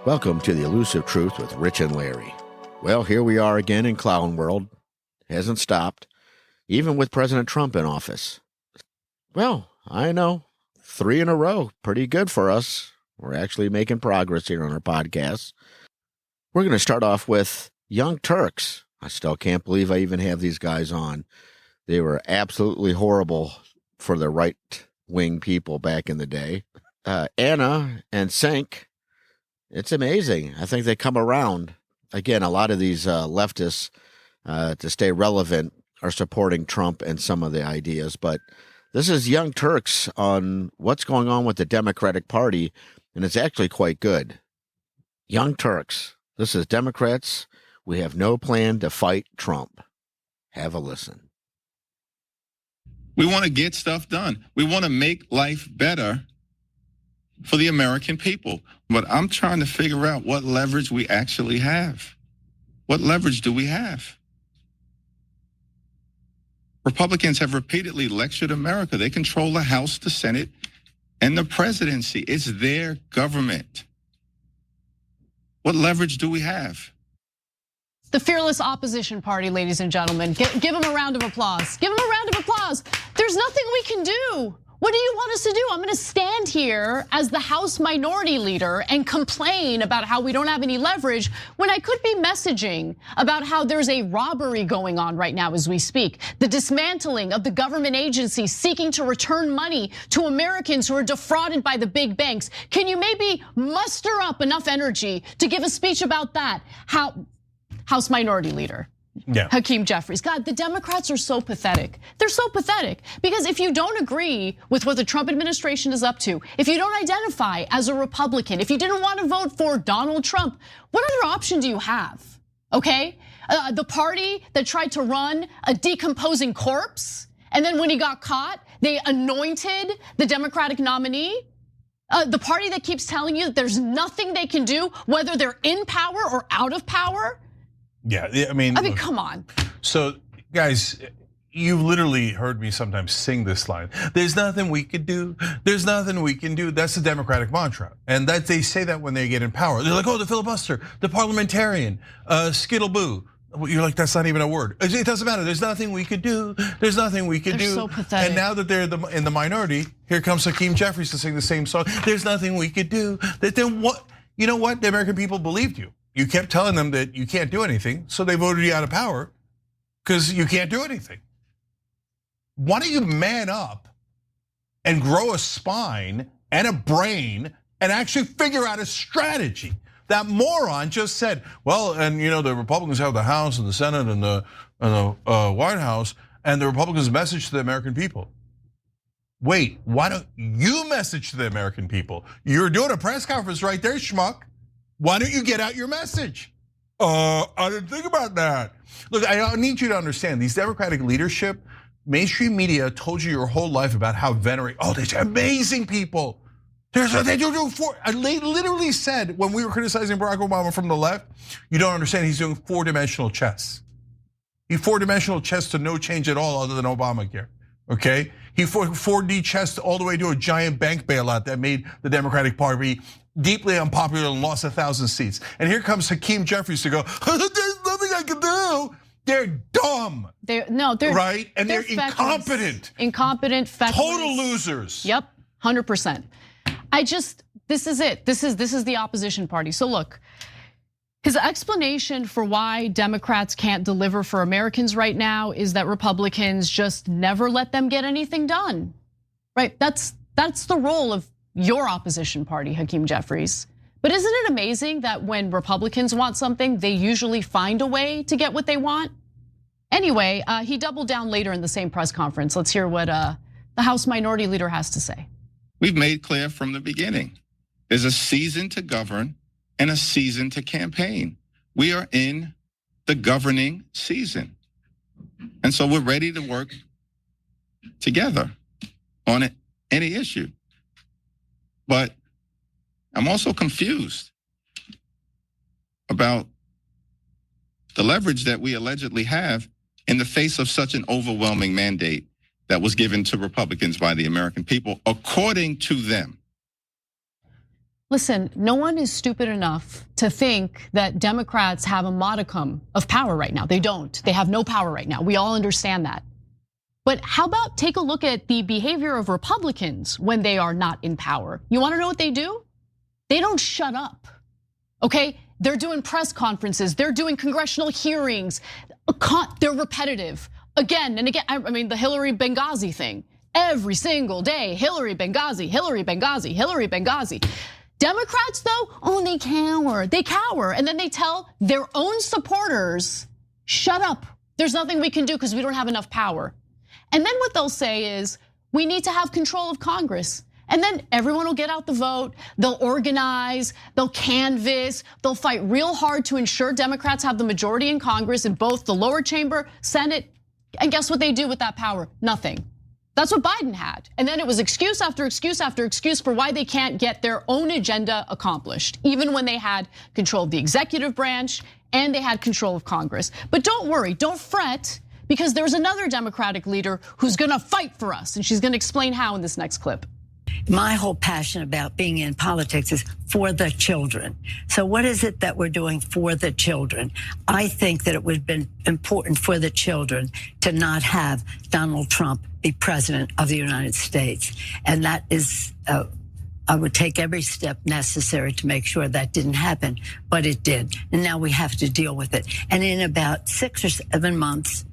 Welcome to the Elusive Truth with Rich and Larry. Well, here we are again in clown world. Hasn't stopped, even with President Trump in office. Well, I know, 3 in a row, pretty good for us. We're actually making progress here on our podcast. We're going to start off with Young Turks. I still can't believe I even have these guys on. They were absolutely horrible for the right-wing people back in the day. Anna and Sink, it's amazing. I think they come around. Again, a lot of these leftists, to stay relevant, are supporting Trump and some of the ideas. But this is Young Turks on what's going on with the Democratic Party, and it's actually quite good. Young Turks, this is Democrats. We have no plan to fight Trump. Have a listen. We want to get stuff done. We want to make life better for the American people. But I'm trying to figure out what leverage we actually have. What leverage do we have? Republicans have repeatedly lectured America. They control the House, the Senate, and the presidency. It's their government. What leverage do we have? The fearless opposition party, ladies and gentlemen. Give them a round of applause. Give them a round of applause. There's nothing we can do. What do you want us to do? I'm going to stand here as the House minority leader and complain about how we don't have any leverage when I could be messaging about how there's a robbery going on right now as we speak. The dismantling of the government agencies seeking to return money to Americans who are defrauded by the big banks. Can you maybe muster up enough energy to give a speech about that? House minority leader. Yeah. Hakeem Jeffries. God, the Democrats are so pathetic. They're so pathetic because if you don't agree with what the Trump administration is up to, if you don't identify as a Republican, if you didn't want to vote for Donald Trump, what other option do you have? Okay? The party that tried to run a decomposing corpse, and then when he got caught, they anointed the Democratic nominee. The party that keeps telling you that there's nothing they can do, whether they're in power or out of power. Yeah, I mean, come on. So, guys, you've literally heard me sometimes sing this line. There's nothing we could do. There's nothing we can do. That's the Democratic mantra. And that they say that when they get in power. They're like, oh, the filibuster, the parliamentarian, skittle-boo. You're like, that's not even a word. It doesn't matter. There's nothing we could do. There's nothing we could do. They're so pathetic. And now that they're in the minority, here comes Hakeem Jeffries to sing the same song. There's nothing we could do. Then what? You know what? The American people believed you. You kept telling them that you can't do anything, so they voted you out of power because you can't do anything. Why don't you man up and grow a spine and a brain and actually figure out a strategy? That moron just said, well, and the Republicans have the House and the Senate and the White House, and the Republicans' message to the American people. Wait, why don't you message to the American people? You're doing a press conference right there, schmuck. Why don't you get out your message? I didn't think about that. Look, I need you to understand, these Democratic leadership, mainstream media told you your whole life about how they're amazing people. They literally said when we were criticizing Barack Obama from the left, you don't understand, he's doing 4-dimensional chess. He 4-dimensional chess to no change at all other than Obamacare, okay? He 4D chess all the way to a giant bank bailout that made the Democratic Party deeply unpopular and lost 1,000 seats. And here comes Hakeem Jeffries to go, there's nothing I can do. They're dumb. They're right, and they're incompetent. Incompetent, feckless. Total losers. Yep, 100%. This is it. This is the opposition party. So look, his explanation for why Democrats can't deliver for Americans right now is that Republicans just never let them get anything done. Right? That's the role of your opposition party, Hakeem Jeffries. But isn't it amazing that when Republicans want something, they usually find a way to get what they want? Anyway, he doubled down later in the same press conference. Let's hear what the House Minority Leader has to say. We've made clear from the beginning, there's a season to govern and a season to campaign. We are in the governing season. And so we're ready to work together on any issue. But I'm also confused about the leverage that we allegedly have in the face of such an overwhelming mandate that was given to Republicans by the American people, according to them. Listen, no one is stupid enough to think that Democrats have a modicum of power right now. They don't. They have no power right now. We all understand that. But how about take a look at the behavior of Republicans when they are not in power? You want to know what they do? They don't shut up, okay? They're doing press conferences. They're doing congressional hearings. They're repetitive again and again. I mean, the Hillary Benghazi thing. Every single day, Hillary Benghazi, Hillary Benghazi, Hillary Benghazi. Democrats, though, oh, they cower. They cower, and then they tell their own supporters, shut up. There's nothing we can do because we don't have enough power. And then what they'll say is, we need to have control of Congress. And then everyone will get out the vote, they'll organize, they'll canvass, they'll fight real hard to ensure Democrats have the majority in Congress in both the lower chamber, Senate, and guess what they do with that power? Nothing. That's what Biden had. And then it was excuse after excuse after excuse for why they can't get their own agenda accomplished, even when they had control of the executive branch and they had control of Congress. But don't worry, don't fret, because there's another Democratic leader who's gonna fight for us, and she's gonna explain how in this next clip. My whole passion about being in politics is for the children. So what is it that we're doing for the children? I think that it would have been important for the children to not have Donald Trump be president of the United States. And that is, I would take every step necessary to make sure that didn't happen, but it did. And now we have to deal with it. And in about 6 or 7 months,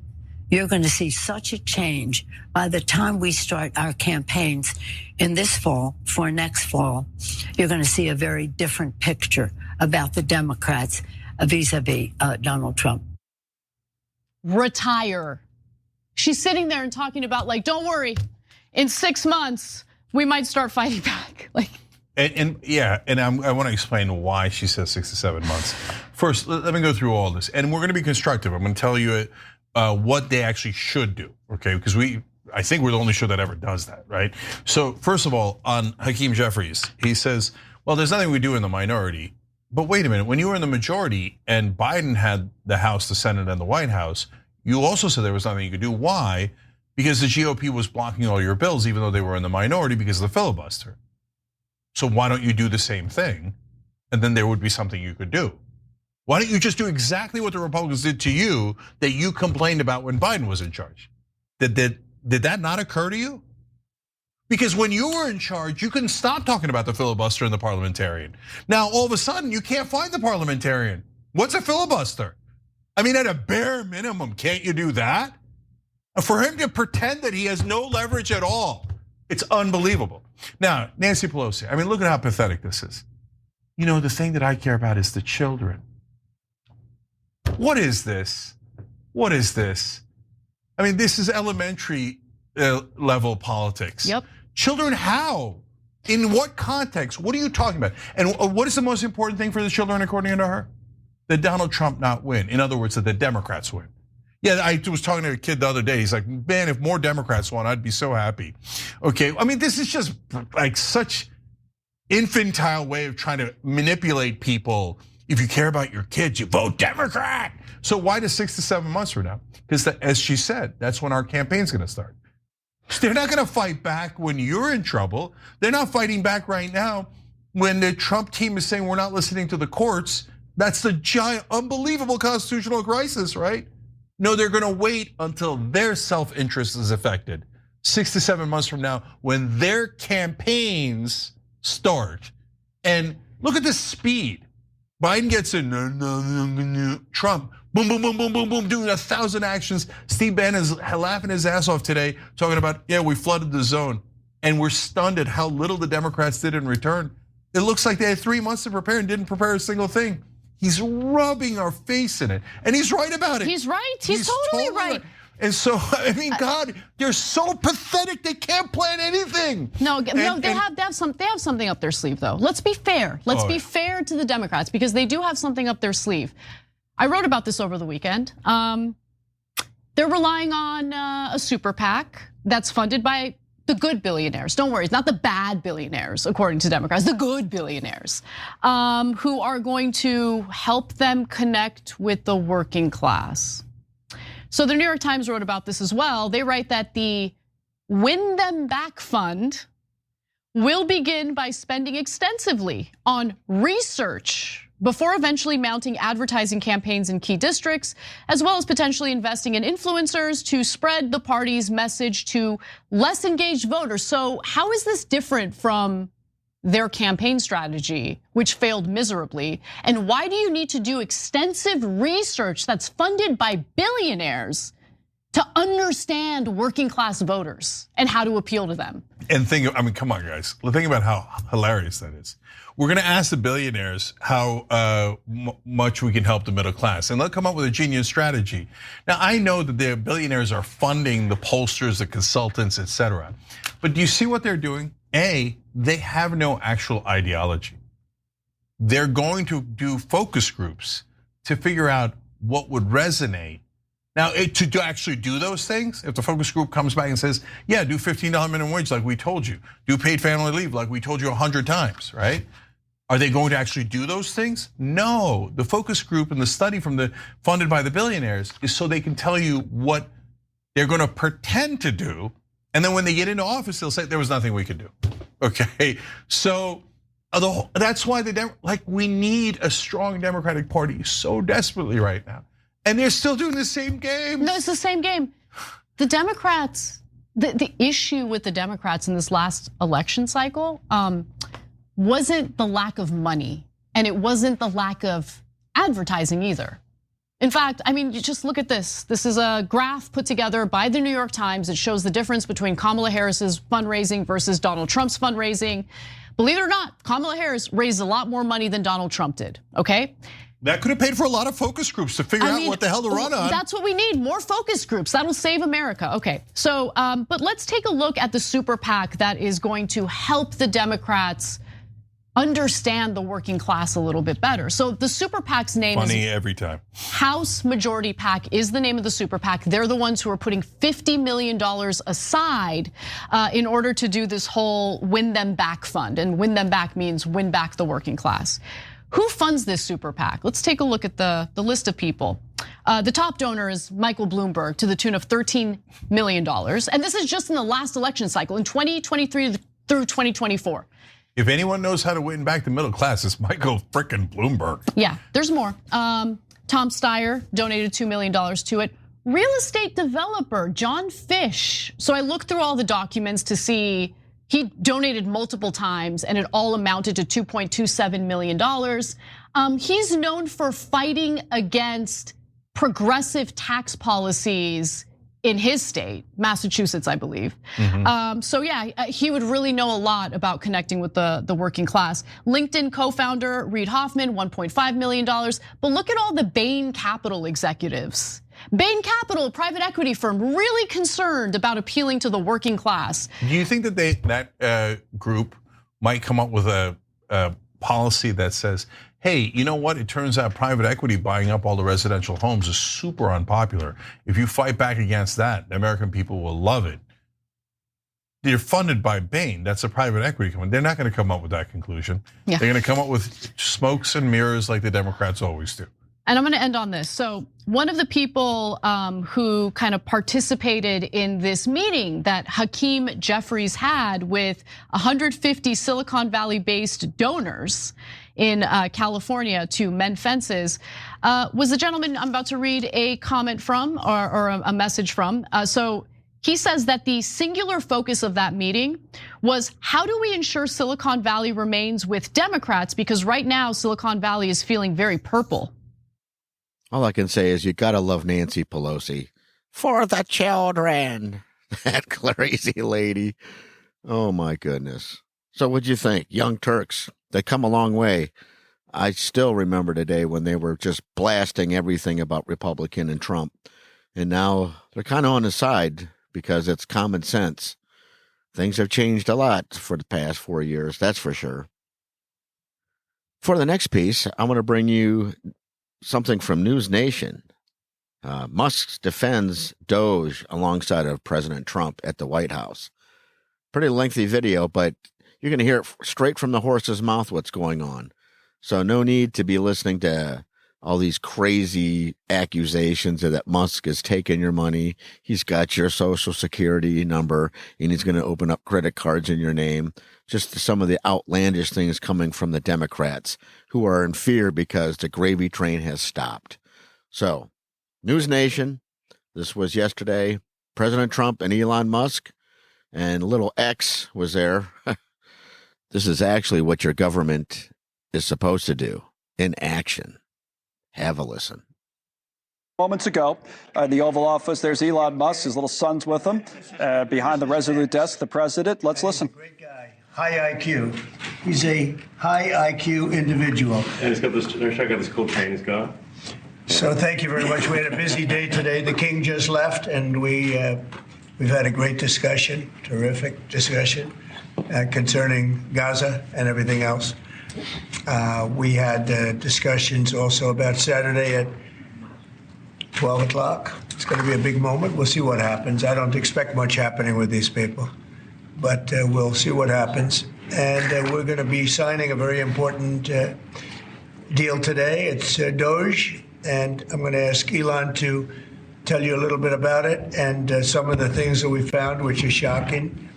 you're going to see such a change. By the time we start our campaigns in this fall, for next fall, you're going to see a very different picture about the Democrats vis-a-vis Donald Trump. Retire. She's sitting there and talking about, like, don't worry, in 6 months, we might start fighting back. Like, and I want to explain why she says 6 to 7 months. First, let me go through all this, and we're going to be constructive. I'm going to tell you what they actually should do, okay? Because I think we're the only show that ever does that, right? So first of all, on Hakeem Jeffries, he says, well, there's nothing we do in the minority. But wait a minute, when you were in the majority and Biden had the House, the Senate, and the White House, you also said there was nothing you could do. Why? Because the GOP was blocking all your bills, even though they were in the minority because of the filibuster. So why don't you do the same thing? And then there would be something you could do. Why don't you just do exactly what the Republicans did to you that you complained about when Biden was in charge? Did that not occur to you? Because when you were in charge, you couldn't stop talking about the filibuster and the parliamentarian. Now, all of a sudden, you can't find the parliamentarian. What's a filibuster? I mean, at a bare minimum, can't you do that? For him to pretend that he has no leverage at all, it's unbelievable. Now, Nancy Pelosi, I mean, look at how pathetic this is. You know, the thing that I care about is the children. What is this? What is this? I mean, this is elementary level politics. Yep. Children, how? In what context? What are you talking about? And what is the most important thing for the children, according to her? That Donald Trump not win. In other words, that the Democrats win. Yeah, I was talking to a kid the other day. He's like, man, if more Democrats won, I'd be so happy. Okay, I mean, this is just like such infantile way of trying to manipulate people. If you care about your kids, you vote Democrat. So why does 6 to 7 months from now? Because as she said, that's when our campaign's gonna start. They're not gonna fight back when you're in trouble. They're not fighting back right now when the Trump team is saying we're not listening to the courts. That's the giant, unbelievable constitutional crisis, right? No, they're gonna wait until their self-interest is affected. 6 to 7 months from now, when their campaigns start. And look at the speed. Biden gets in, Trump, boom, boom, boom, boom, boom, boom, doing 1,000 actions. Steve Bannon's laughing his ass off today, talking about, yeah, we flooded the zone. And we're stunned at how little the Democrats did in return. It looks like they had 3 months to prepare and didn't prepare a single thing. He's rubbing our face in it. And he's right about it. He's right, he's totally right. And so, I mean, God, they're so pathetic, they can't plan anything. No, they have something up their sleeve, though. Let's be fair. Let's be fair to the Democrats, because they do have something up their sleeve. I wrote about this over the weekend. They're relying on a super PAC that's funded by the good billionaires. Don't worry, it's not the bad billionaires, according to Democrats, the good billionaires, who are going to help them connect with the working class. So the New York Times wrote about this as well. They write that the Win Them Back Fund will begin by spending extensively on research before eventually mounting advertising campaigns in key districts, as well as potentially investing in influencers to spread the party's message to less engaged voters. So how is this different from their campaign strategy, which failed miserably? And why do you need to do extensive research that's funded by billionaires to understand working class voters and how to appeal to them? And come on, guys. Think about how hilarious that is. We're going to ask the billionaires how much we can help the middle class, and they'll come up with a genius strategy. Now, I know that the billionaires are funding the pollsters, the consultants, etc. But do you see what they're doing? They have no actual ideology. They're going to do focus groups to figure out what would resonate. Now, to actually do those things, if the focus group comes back and says, yeah, do $15 minimum wage like we told you, do paid family leave like we told you 100 times, right? Are they going to actually do those things? No, the focus group and the study funded by the billionaires is so they can tell you what they're gonna pretend to do. And then when they get into office, they'll say there was nothing we could do, okay? So that's why we need a strong Democratic Party so desperately right now. And they're still doing the same game. No, it's the same game. The Democrats, the issue with the Democrats in this last election cycle wasn't the lack of money, and it wasn't the lack of advertising either. In fact, I mean, you just look at this. This is a graph put together by the New York Times. It shows the difference between Kamala Harris's fundraising versus Donald Trump's fundraising. Believe it or not, Kamala Harris raised a lot more money than Donald Trump did, okay? That could have paid for a lot of focus groups to figure out what the hell to run on. That's what we need, more focus groups. That'll save America. Okay, so, but let's take a look at the super PAC that is going to help the Democrats understand the working class a little bit better. So the super PAC's name is every time. House Majority PAC is the name of the super PAC. They're the ones who are putting $50 million aside in order to do this whole win them back fund. And win them back means win back the working class. Who funds this super PAC? Let's take a look at the list of people. The top donor is Michael Bloomberg to the tune of $13 million. And this is just in the last election cycle in 2023 through 2024. If anyone knows how to win back the middle class, it's Michael frickin' Bloomberg. Yeah, there's more. Tom Steyer donated $2 million to it. Real estate developer John Fish. So I looked through all the documents to see he donated multiple times and it all amounted to $2.27 million. He's known for fighting against progressive tax policies in his state, Massachusetts, I believe. So yeah, he would really know a lot about connecting with the working class. LinkedIn co-founder Reid Hoffman, $1.5 million. But look at all the Bain Capital executives. Bain Capital, private equity firm, really concerned about appealing to the working class. Do you think that that group might come up with a policy that says, hey, you know what? It turns out private equity buying up all the residential homes is super unpopular. If you fight back against that, the American people will love it. They're funded by Bain. That's a private equity company. They're not going to come up with that conclusion. Yeah. They're going to come up with smokes and mirrors like the Democrats always do. And I'm going to end on this. So one of the people who kind of participated in this meeting that Hakeem Jeffries had with 150 Silicon Valley-based donors in California to mend fences was the gentleman I'm about to read a comment from or a message from. So he says that the singular focus of that meeting was how do we ensure Silicon Valley remains with Democrats, because right now Silicon Valley is feeling very purple. All I can say is you gotta love Nancy Pelosi. For the children. That crazy lady. Oh my goodness. So what'd you think? Young Turks, they come a long way. I still remember today when they were just blasting everything about Republican and Trump. And now they're kind of on the side because it's common sense. Things have changed a lot for the past 4 years, that's for sure. For the next piece, I'm going to bring you something from News Nation. Musk defends Doge alongside of President Trump at the White House. Pretty lengthy video, but you're going to hear it straight from the horse's mouth what's going on. So no need to be listening to all these crazy accusations that Musk has taken your money. He's got your social security number and he's going to open up credit cards in your name. Just some of the outlandish things coming from the Democrats who are in fear because the gravy train has stopped. So, News Nation, this was yesterday. President Trump and Elon Musk and little X was there. This is actually what your government is supposed to do in action. Have a listen. Moments ago, in the Oval Office, there's Elon Musk. His little son's with him. Behind the Resolute desk, the president. Let's listen. Great guy. High IQ. He's a high IQ individual. And he's got this, check out this cool chain he's got. So thank you very much. We had a busy day today. The king just left, and we've had a great discussion, terrific discussion concerning Gaza and everything else. We had discussions also about Saturday at 12 o'clock. It's going to be a big moment. We'll see what happens. I don't expect much happening with these people, but we'll see what happens. And we're going to be signing a very important deal today. It's Doge, and I'm going to ask Elon to tell you a little bit about it and some of the things that we found, which are shocking.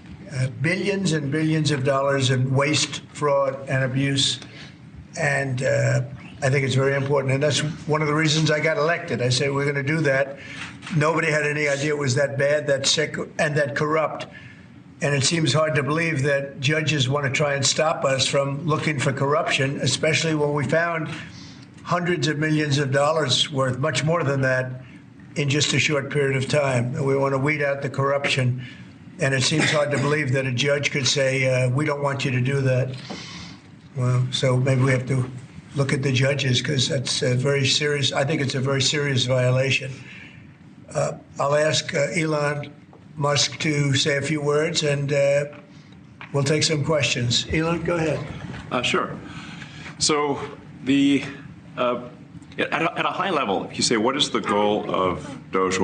Billions and billions of dollars in waste, fraud, and abuse. And I think it's very important. And that's one of the reasons I got elected. I said, we're going to do that. Nobody had any idea it was that bad, that sick, and that corrupt. And it seems hard to believe that judges want to try and stop us from looking for corruption, especially when we found hundreds of millions of dollars worth, much more than that, in just a short period of time. And we want to weed out the corruption. And it seems hard to believe that a judge could say, we don't want you to do that. Well, so maybe we have to look at the judges, because that's a very serious, I think it's a very serious violation. I'll ask Elon Musk to say a few words, and we'll take some questions. Elon, go ahead. Sure. So the at a high level, if you say what is the goal of Doge,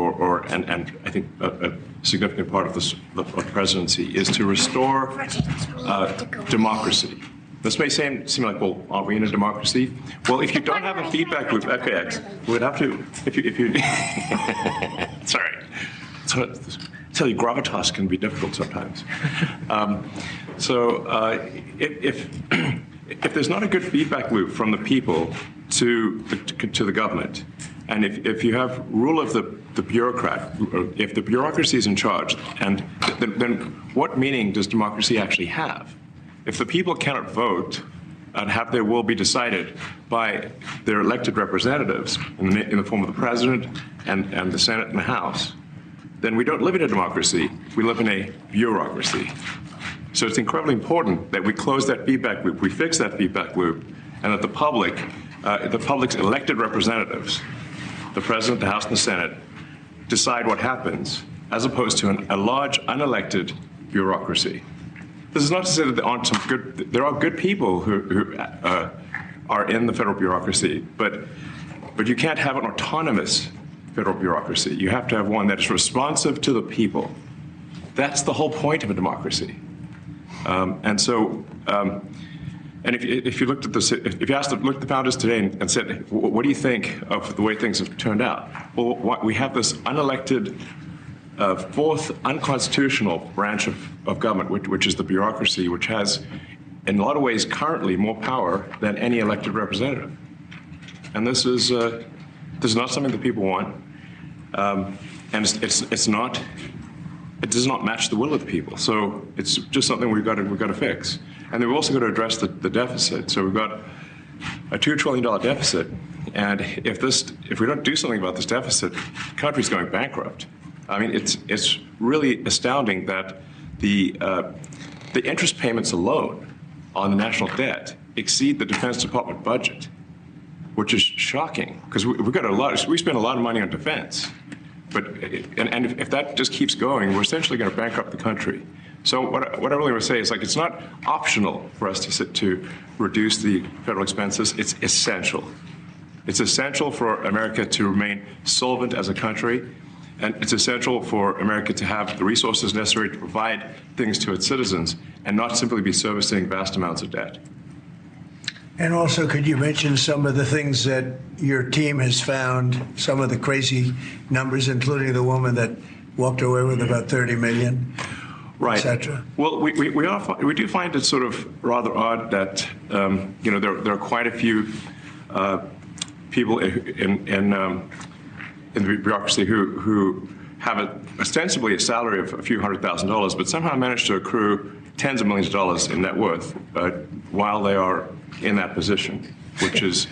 and I think a significant part of the presidency is to restore democracy. This may seem like, well, aren't we in a democracy? Well, if you don't have a feedback loop, FAX, we would have to, if you sorry. So I tell you, gravitas can be difficult sometimes. If there's not a good feedback loop from the people to the government, and if you have rule of the bureaucrat, if the bureaucracy is in charge, and then what meaning does democracy actually have? If the people cannot vote and have their will be decided by their elected representatives in the form of the president and the Senate and the House, then we don't live in a democracy. We live in a bureaucracy. So it's incredibly important that we close that feedback loop, we fix that feedback loop, and that the public's elected representatives, the president, the House, and the Senate, decide what happens, as opposed to a large unelected bureaucracy. This is not to say that there are good people who are in the federal bureaucracy, but you can't have an autonomous federal bureaucracy. You have to have one that is responsive to the people. That's the whole point of a democracy. And if you looked at this, if you looked at the founders today and said, what do you think of the way things have turned out? Well, we have this unelected, fourth unconstitutional branch of government, which is the bureaucracy, which has, in a lot of ways, currently more power than any elected representative. And this is not something that people want, and it does not match the will of the people. So it's just something we've got to fix. And then we've also got to address the deficit. So we've got a $2 trillion deficit, and if we don't do something about this deficit, the country's going bankrupt. I mean, it's really astounding that the interest payments alone on the national debt exceed the Defense Department budget, which is shocking because we spend a lot of money on defense, but if that just keeps going, we're essentially going to bankrupt the country. So what I really want to say is, like, it's not optional for us to reduce the federal expenses. It's essential. It's essential for America to remain solvent as a country. And it's essential for America to have the resources necessary to provide things to its citizens and not simply be servicing vast amounts of debt. And also, could you mention some of the things that your team has found, some of the crazy numbers, including the woman that walked away with about 30 million, right, etc.? Well, we do find it sort of rather odd that there are quite a few people in the bureaucracy who have ostensibly a salary of a few $100,000, but somehow manage to accrue tens of millions of dollars in net worth while they are in that position, which is,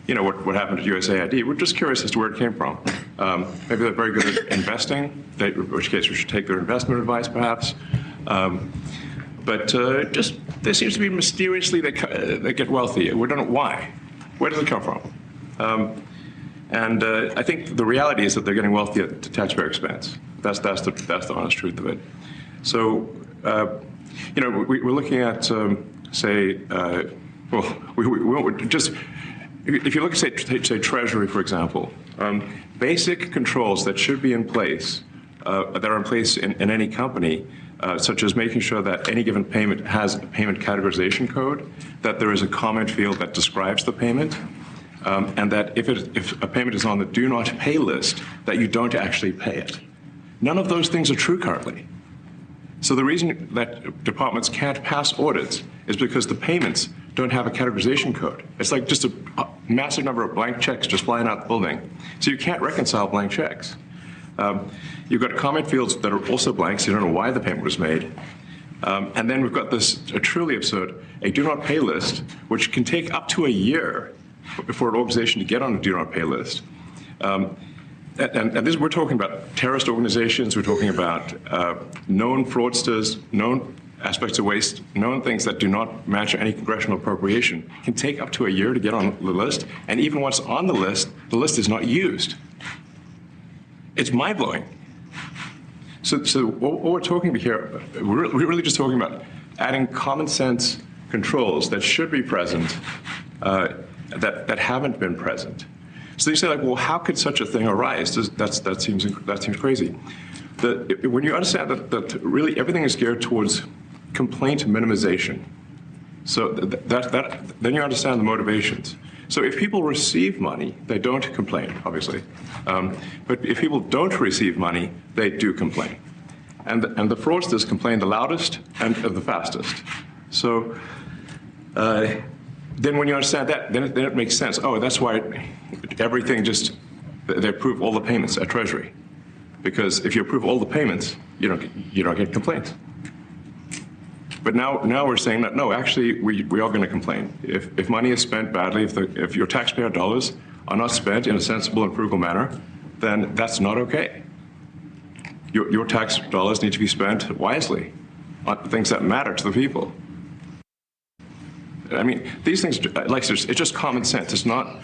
what happened at USAID. We're just curious as to where it came from. Maybe they're very good at investing, in which case we should take their investment advice, perhaps. But just there seems to be mysteriously they get wealthy. We don't know why. Where does it come from? And I think the reality is that they're getting wealthy at taxpayer expense. That's the honest truth of it. So, we're looking at, say, if you look at, say, Treasury, for example, basic controls that should be in place, that are in place in any company, such as making sure that any given payment has a payment categorization code, that there is a comment field that describes the payment, and that if a payment is on the do not pay list, that you don't actually pay it. None of those things are true currently. So the reason that departments can't pass audits is because the payments don't have a categorization code. It's like just a massive number of blank checks just flying out the building. So you can't reconcile blank checks. You've got comment fields that are also blank, so you don't know why the payment was made. And then we've got this truly absurd, a do not pay list, which can take up to a year for an organization to get on a do not pay list. And this, we're talking about terrorist organizations, we're talking about known fraudsters, known aspects of waste, known things that do not match any congressional appropriation, can take up to a year to get on the list, and even once on the list is not used. It's mind-blowing. So what we're talking about here, we're really just talking about adding common sense controls that should be present, that haven't been present. So you say, like, well, how could such a thing arise? That seems crazy. When you understand that really everything is geared towards complaint minimization, so then you understand the motivations. So if people receive money, they don't complain, obviously. But if people don't receive money, they do complain. And the fraudsters complain the loudest and the fastest. So then when you understand that, then it makes sense. Oh, that's why everything they approve all the payments at Treasury. Because if you approve all the payments, you don't get complaints. But now we're saying that, no, actually, we are going to complain. If money is spent badly, if your taxpayer dollars are not spent in a sensible and frugal manner, then that's not okay. Your tax dollars need to be spent wisely on things that matter to the people. I mean, these things, it's just common sense. It's not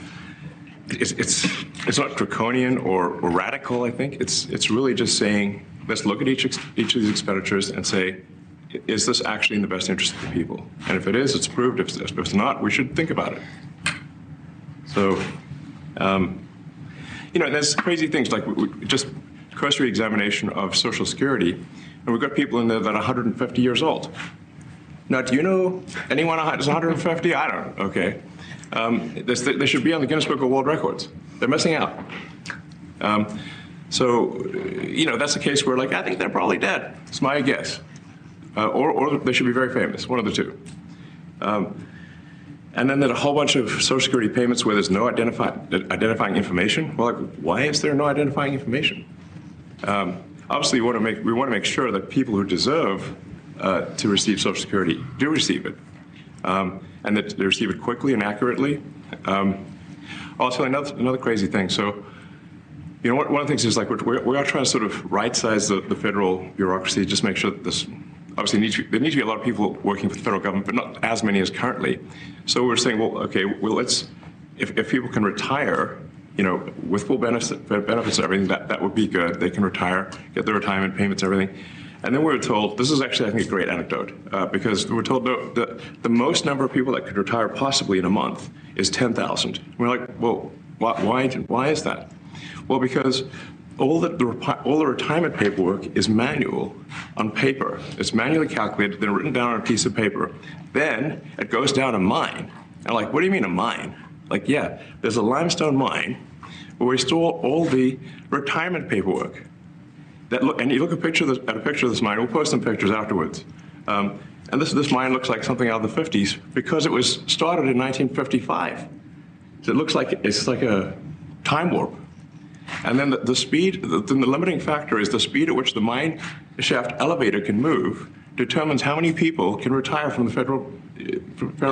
draconian or radical, I think. It's really just saying, let's look at each of these expenditures and say, is this actually in the best interest of the people? And if it is, it's approved. If it's not, we should think about it. So, there's crazy things like just cursory examination of Social Security, and we've got people in there that are 150 years old. Now, do you know anyone who's 150? I don't. Okay. They should be on the Guinness Book of World Records. They're missing out. So, that's a case where, I think they're probably dead. It's my guess. Or they should be very famous, one of the two. And then there's a whole bunch of Social Security payments where there's no identifying information. Well, why is there no identifying information? Obviously, we want to make sure that people who deserve to receive Social Security do receive it, and that they receive it quickly and accurately. Also, another crazy thing. So, one of the things is we are trying to sort of right-size the federal bureaucracy, just make sure that this. Obviously, there need to be a lot of people working for the federal government, but not as many as currently. So we're saying, let's if people can retire, with full benefits and everything, that would be good. They can retire, get their retirement payments, everything. And then we were told, this is actually, I think, a great anecdote, because we were told the most number of people that could retire possibly in a month is 10,000. We're like, well, why is that? Well, because all the retirement paperwork is manual on paper. It's manually calculated, then written down on a piece of paper. Then it goes down a mine And like, what do you mean a mine? Like, yeah, there's a limestone mine where we store all the retirement paperwork. And you look at a picture of this mine. We'll post some pictures afterwards. And this mine looks like something out of the 50s because it was started in 1955. So it looks like it's like a time warp. And then the speed, the limiting factor is the speed at which the mine shaft elevator can move determines how many people can retire from the federal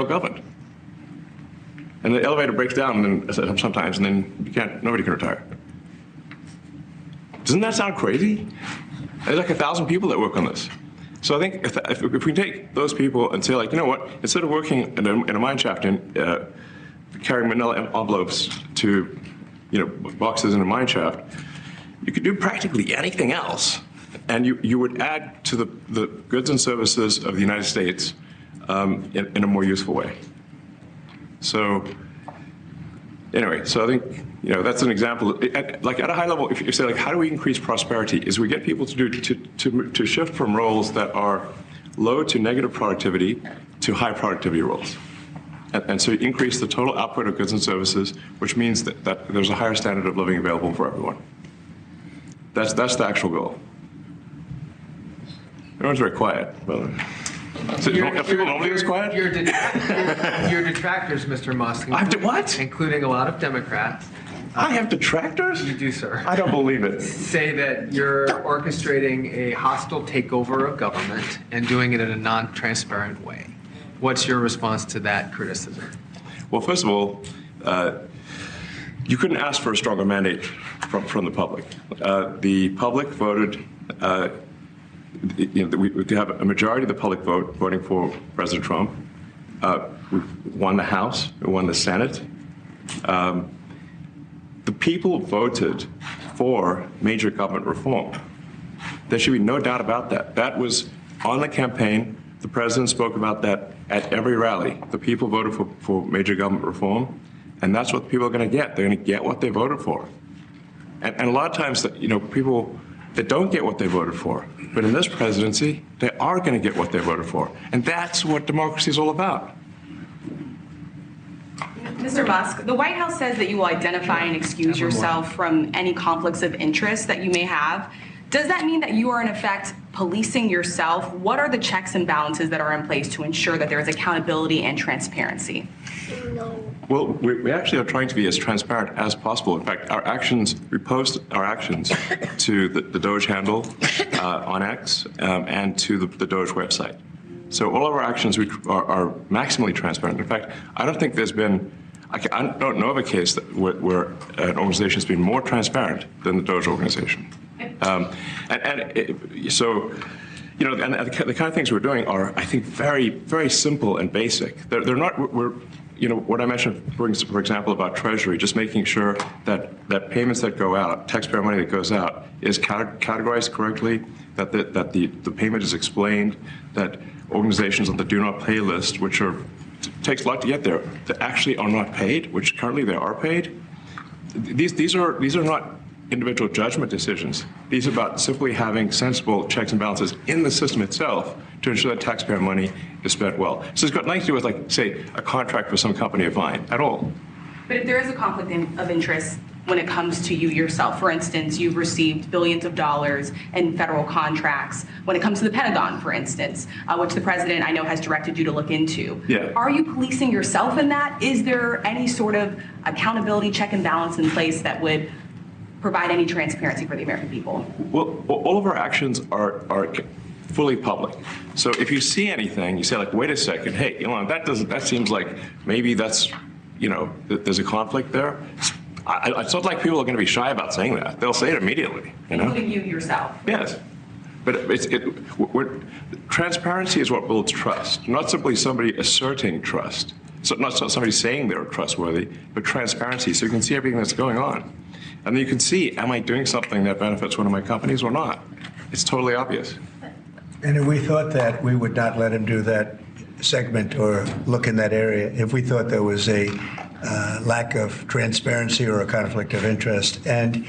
government. And the elevator breaks down sometimes, and then nobody can retire. Doesn't that sound crazy? There's like 1,000 people that work on this. So I think if we take those people and say, like, you know what, instead of working in a mine shaft and carrying manila envelopes to, boxes in a mine shaft, you could do practically anything else, and you would add to the goods and services of the United States in a more useful way. So anyway, so I think that's an example. Like at a high level, if you say, like, how do we increase prosperity? Is we get people to shift from roles that are low to negative productivity to high productivity roles, and so you increase the total output of goods and services, which means that there's a higher standard of living available for everyone. That's the actual goal. Everyone's very quiet. So are people normally this quiet? Your detractors, Mr. Musk. What? Including a lot of Democrats. I have detractors? You do, sir. I don't believe it. Say that you're orchestrating a hostile takeover of government and doing it in a non-transparent way. What's your response to that criticism? Well, first of all, you couldn't ask for a stronger mandate from the public. The public voted. We have a majority of the public voting for President Trump. We won the House, we won the Senate. The people voted for major government reform. There should be no doubt about that. That was on the campaign. The president spoke about that at every rally. The people voted for major government reform, and that's what people are going to get. They're going to get what they voted for. And a lot of times, people that don't get what they voted for. But in this presidency, they are going to get what they voted for. And that's what democracy is all about. Mr. Musk, the White House says that you will identify and excuse yourself from any conflicts of interest that you may have. Does that mean that you are, in effect, policing yourself? What are the checks and balances that are in place to ensure that there is accountability and transparency? Well, we actually are trying to be as transparent as possible. In fact, we post our actions to the Doge handle on X and to the Doge website. So all of our actions are maximally transparent. In fact, I don't think there's been, I don't know of a case where an organization has been more transparent than the Doge organization. So the kind of things we're doing are, I think, very, very simple and basic. They're not, what I mentioned, for example, about Treasury, just making sure that payments that go out, taxpayer money that goes out, is categorized correctly, that the payment is explained, that organizations on the do not pay list, which takes a lot to get there, that actually are not paid, which currently they are paid. These are not individual judgment decisions. These are about simply having sensible checks and balances in the system itself to ensure that taxpayer money is spent well. So it's got nothing to do with, like, say, a contract for some company of mine at all. But if there is a conflict of interest when it comes to you yourself, for instance, you've received billions of dollars in federal contracts when it comes to the Pentagon, for instance, which the president, I know, has directed you to look into. Yeah. Are you policing yourself in that? Is there any sort of accountability check and balance in place that would provide any transparency for the American people? Well, all of our actions are fully public. So if you see anything, you say, like, wait a second, hey, Elon, that seems like maybe that's, there's a conflict there. It's not like people are going to be shy about saying that. They'll say it immediately. Including you yourself. Yes. But transparency is what builds trust, not simply somebody asserting trust. So not somebody saying they're trustworthy, but transparency, so you can see everything that's going on. And then you can see, am I doing something that benefits one of my companies or not? It's totally obvious. And if we thought that, we would not let him do that segment or look in that area if we thought there was a lack of transparency or a conflict of interest. And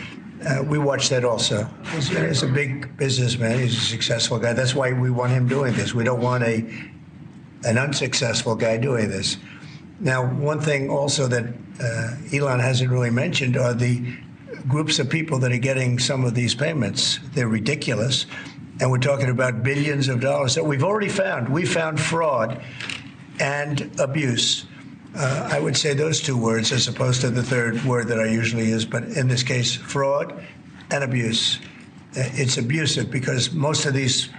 we watched that also. He's a big businessman. He's a successful guy. That's why we want him doing this. We don't want an unsuccessful guy doing this. Now, one thing also that Elon hasn't really mentioned are the groups of people that are getting some of these payments. They're ridiculous. And we're talking about billions of dollars that we've already found. We found fraud and abuse. I would say those two words as opposed to the third word that I usually use, but in this case, fraud and abuse. It's abusive because most of these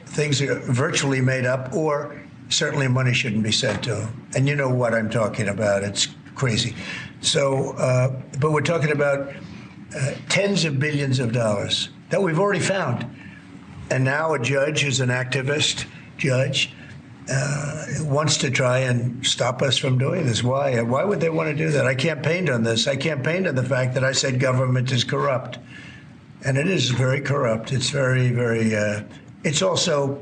things are virtually made up, or certainly money shouldn't be sent to them. And you know what I'm talking about. It's crazy. So, but we're talking about tens of billions of dollars that we've already found. And now a judge who's an activist judge wants to try and stop us from doing this. Why? Why would they want to do that? I campaigned on this. I campaigned on the fact that I said government is corrupt. And it is very corrupt. It's very, very, it's also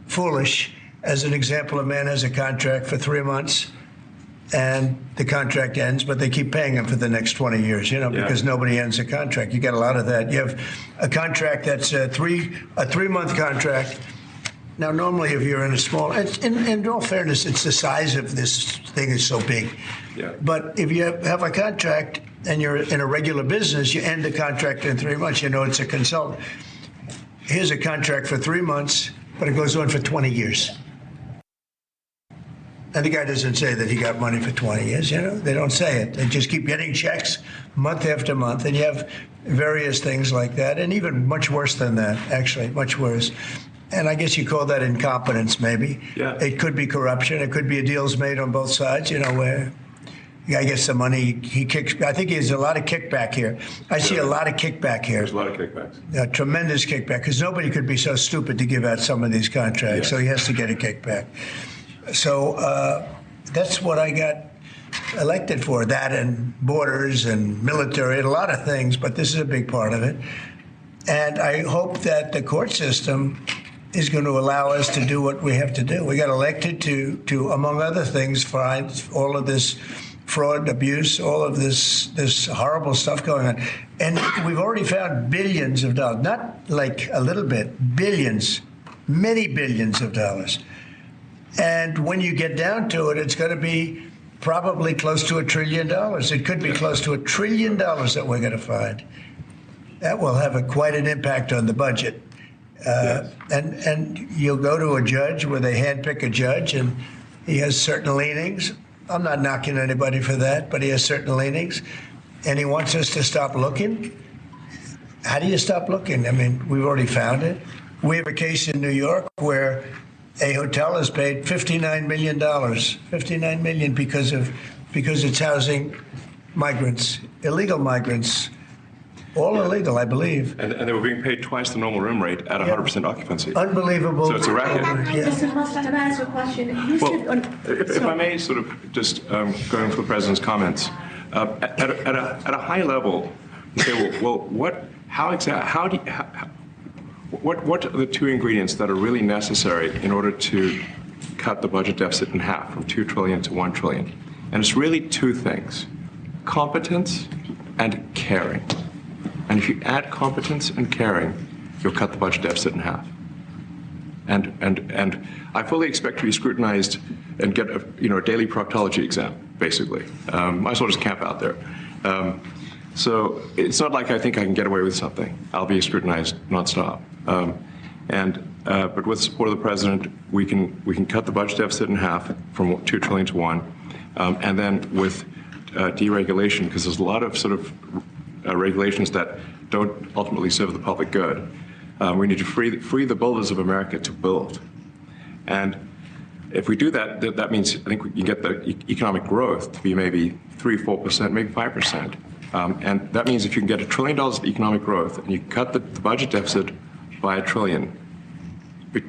foolish. As an example, a man has a contract for 3 months and the contract ends, but they keep paying him for the next 20 years, because nobody ends a contract. You get a lot of that. You have a contract that's a 3-month contract. Now, normally, if you're in a small, in all fairness, it's the size of this thing is so big. Yeah. But if you have a contract and you're in a regular business, you end the contract in 3 months. It's a consultant. Here's a contract for 3 months, but it goes on for 20 years. And the guy doesn't say that he got money for 20 years, They don't say it. They just keep getting checks month after month. And you have various things like that, and even much worse than that, actually, much worse. And I guess you call that incompetence, maybe. Yeah. It could be corruption. It could be deals made on both sides, where I guess the money he kicks. I think there's a lot of kickback here. I see a lot of kickback here. There's a lot of kickbacks. Tremendous kickback, because nobody could be so stupid to give out some of these contracts. So he has to get a kickback. So that's what I got elected for, that and borders and military and a lot of things, but this is a big part of it. And I hope that the court system is going to allow us to do what we have to do. We got elected to among other things, find all of this fraud, abuse, all of this horrible stuff going on. And we've already found billions of dollars, not like a little bit, billions, many billions of dollars. And when you get down to it, it's going to be probably close to $1 trillion. It could be close to $1 trillion that we're going to find. That will have quite an impact on the budget. And you'll go to a judge where they handpick a judge, and he has certain leanings. I'm not knocking anybody for that, but he has certain leanings. And he wants us to stop looking. How do you stop looking? I mean, we've already found it. We have a case in New York where a hotel has paid $59 million, $59 million because it's housing migrants, illegal migrants, all illegal, I believe. And they were being paid twice the normal room rate at 100% occupancy. Unbelievable. So it's a racket. Mr. Musk, can I ask a question? Well, if I may sort of just going for the president's comments, at a high level, okay, well, what are the two ingredients that are really necessary in order to cut the budget deficit in half from $2 trillion to $1 trillion? And it's really two things: competence and caring. And if you add competence and caring, you'll cut the budget deficit in half. And I fully expect to be scrutinized and get a daily proctology exam, basically. Might as well just camp out there. So it's not like I think I can get away with something. I'll be scrutinized nonstop. But with the support of the president, we can cut the budget deficit in half from $2 trillion to $1 trillion, and then with deregulation, because there's a lot of sort of regulations that don't ultimately serve the public good. We need to free the builders of America to build, and if we do that, that means I think we can get the economic growth to be maybe 3-4%, maybe 5%. And that means if you can get $1 trillion of economic growth and you cut the budget deficit by $1 trillion,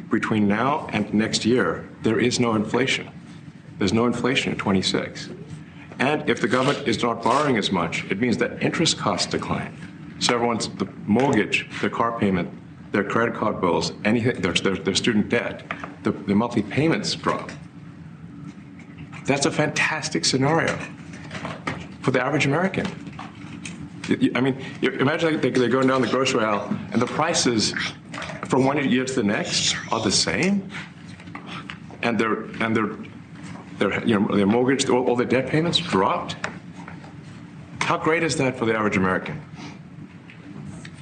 between now and next year, there is no inflation. There's no inflation in 26. And if the government is not borrowing as much, it means that interest costs decline. So everyone's, the mortgage, their car payment, their credit card bills, anything, their student debt, the monthly payments drop. That's a fantastic scenario for the average American. I mean, imagine they're going down the grocery aisle and the prices from one year to the next are the same, and they're their mortgage, all their debt payments dropped. How great is that for the average American?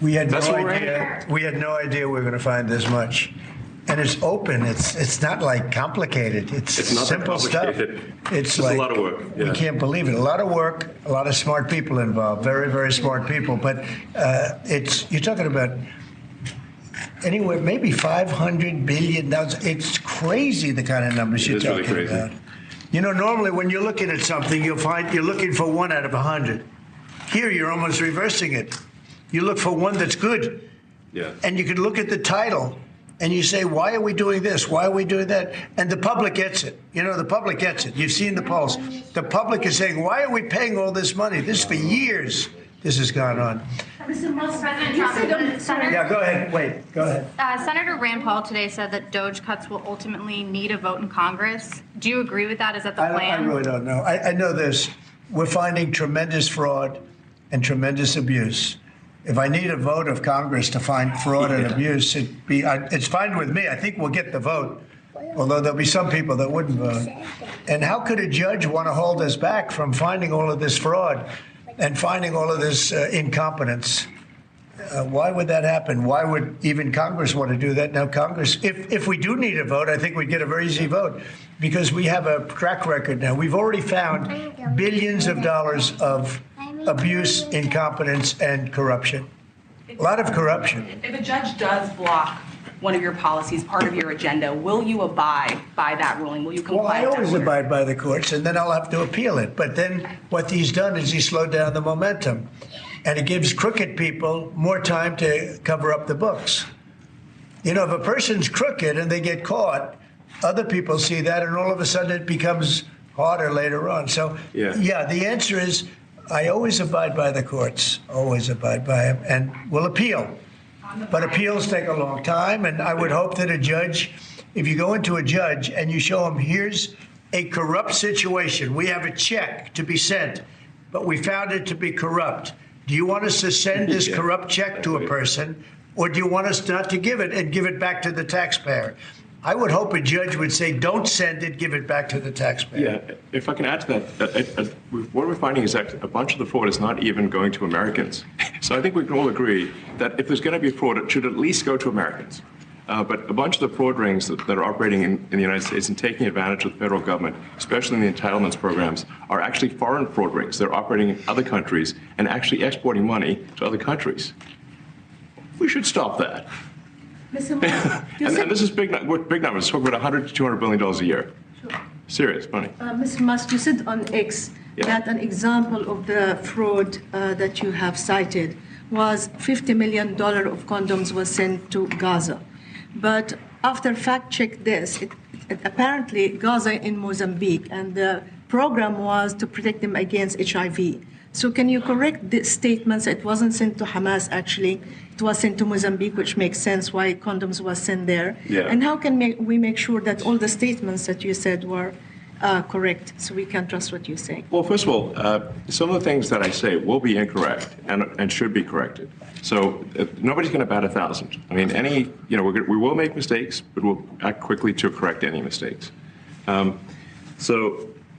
We had no idea. We had no idea we were going to find this much, and it's open. It's not like complicated. It's not simple stuff. It's like a lot of work. Yeah. We can't believe it. A lot of work. A lot of smart people involved. Very, very smart people. But you're talking about anywhere maybe 500 billion. It's crazy the kind of numbers you're talking really crazy. about. You know, normally when you're looking at something, you'll find you're looking for 1 out of 100. Here, you're almost reversing it. You look for one that's good. Yeah. And you can look at the title and you say, why are we doing this? Why are we doing that? And the public gets it. You know, the public gets it. You've seen the polls. The public is saying, why are we paying all this money? This for years, this has gone on. President Trump, Yeah, go ahead. Wait, go ahead. Senator Rand Paul today said that Doge cuts will ultimately need a vote in Congress. Do you agree with that? Is that the plan? I really don't know. I know this. We're finding tremendous fraud and tremendous abuse. If I need a vote of Congress to find fraud and abuse, it's fine with me. I think we'll get the vote, although there'll be some people that wouldn't vote. And how could a judge want to hold us back from finding all of this fraud and finding all of this incompetence? Why would that happen? Why would even Congress want to do that? Now, Congress, if we do need a vote, I think we'd get a very easy vote because we have a track record now. We've already found billions of dollars of abuse, incompetence, and corruption. A lot of corruption. If a judge does block one of your policies, part of your agenda, will you abide by that ruling? Will you comply? Well, I always abide by the courts, and then I'll have to appeal it. But then what he's done is he slowed down the momentum. And it gives crooked people more time to cover up the books. You know, if a person's crooked and they get caught, other people see that, and all of a sudden it becomes harder later on. So, yeah, the answer is I always abide by the courts, always abide by them, and will appeal. But appeals take a long time, and I would hope that a judge, if you go into a judge and you show him, here's a corrupt situation, we have a check to be sent, but we found it to be corrupt. Do you want us to send this corrupt check to a person, or do you want us not to give it and give it back to the taxpayer? I would hope a judge would say, don't send it, give it back to the taxpayer. Yeah, if I can add to that, what we're finding is that a bunch of the fraud is not even going to Americans. So I think we can all agree that if there's going to be fraud, it should at least go to Americans. But a bunch of the fraud rings that are operating in the United States and taking advantage of the federal government, especially in the entitlements programs, are actually foreign fraud rings. They're operating in other countries and actually exporting money to other countries. We should stop that. Mr. Musk, and this is big numbers. We're talking about $100 to $200 billion a year. Sure. Serious money. Mr. Musk, you said on X that an example of the fraud that you have cited was $50 million of condoms was sent to Gaza. But after fact-check this, it apparently Gaza in Mozambique, and the program was to protect them against HIV. So can you correct the statements? It wasn't sent to Hamas, actually. It was sent to Mozambique, which makes sense why condoms was sent there. Yeah. And how can we make sure that all the statements that you said were correct, so we can trust what you say? Well, first of all, some of the things that I say will be incorrect and should be corrected. So nobody's going to bat 1,000. I mean, we will make mistakes, but we'll act quickly to correct any mistakes. I'm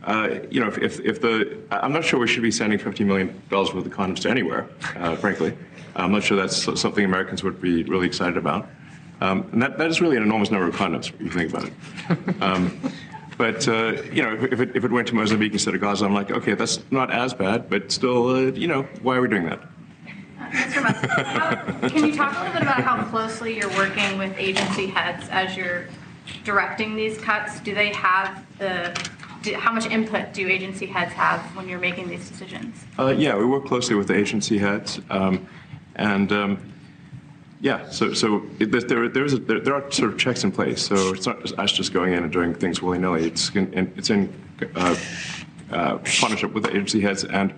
not sure we should be sending $50 million worth of condoms to anywhere, frankly. I'm not sure that's something Americans would be really excited about. And that is really an enormous number of condoms, if you think about it. If it went to Mozambique instead of Gaza, I'm like, okay, that's not as bad, but still, why are we doing that? Mr. Musk, can you talk a little bit about how closely you're working with agency heads as you're directing these cuts? Do they have how much input do agency heads have when you're making these decisions? Yeah, we work closely with the agency heads, so there are sort of checks in place. So it's not just us just going in and doing things willy-nilly. It's in partnership with the agency heads, and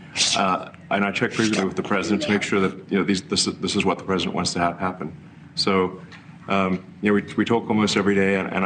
I check frequently with the president to make sure that this is what the president wants to happen. So we talk almost every day, and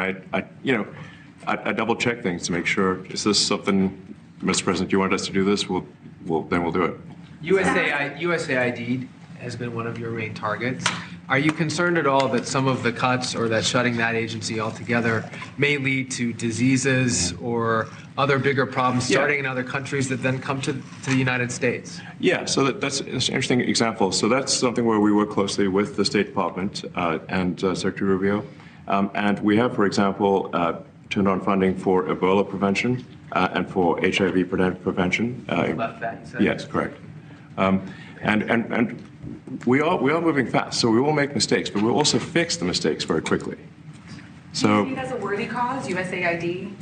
I double check things to make sure, is this something, Mr. President, you want us to do this? Then we'll do it. USAID has been one of your main targets. Are you concerned at all that some of the cuts or that shutting that agency altogether may lead to diseases or other bigger problems starting in other countries that then come to the United States? Yeah, so that's an interesting example. So that's something where we work closely with the State Department and Secretary Rubio. And we have, for example, turned on funding for Ebola prevention and for HIV prevention. Left that, you said? Yes, correct. And we are moving fast, so we will make mistakes, but we'll also fix the mistakes very quickly. So, do you see it as a worthy cause, USAID?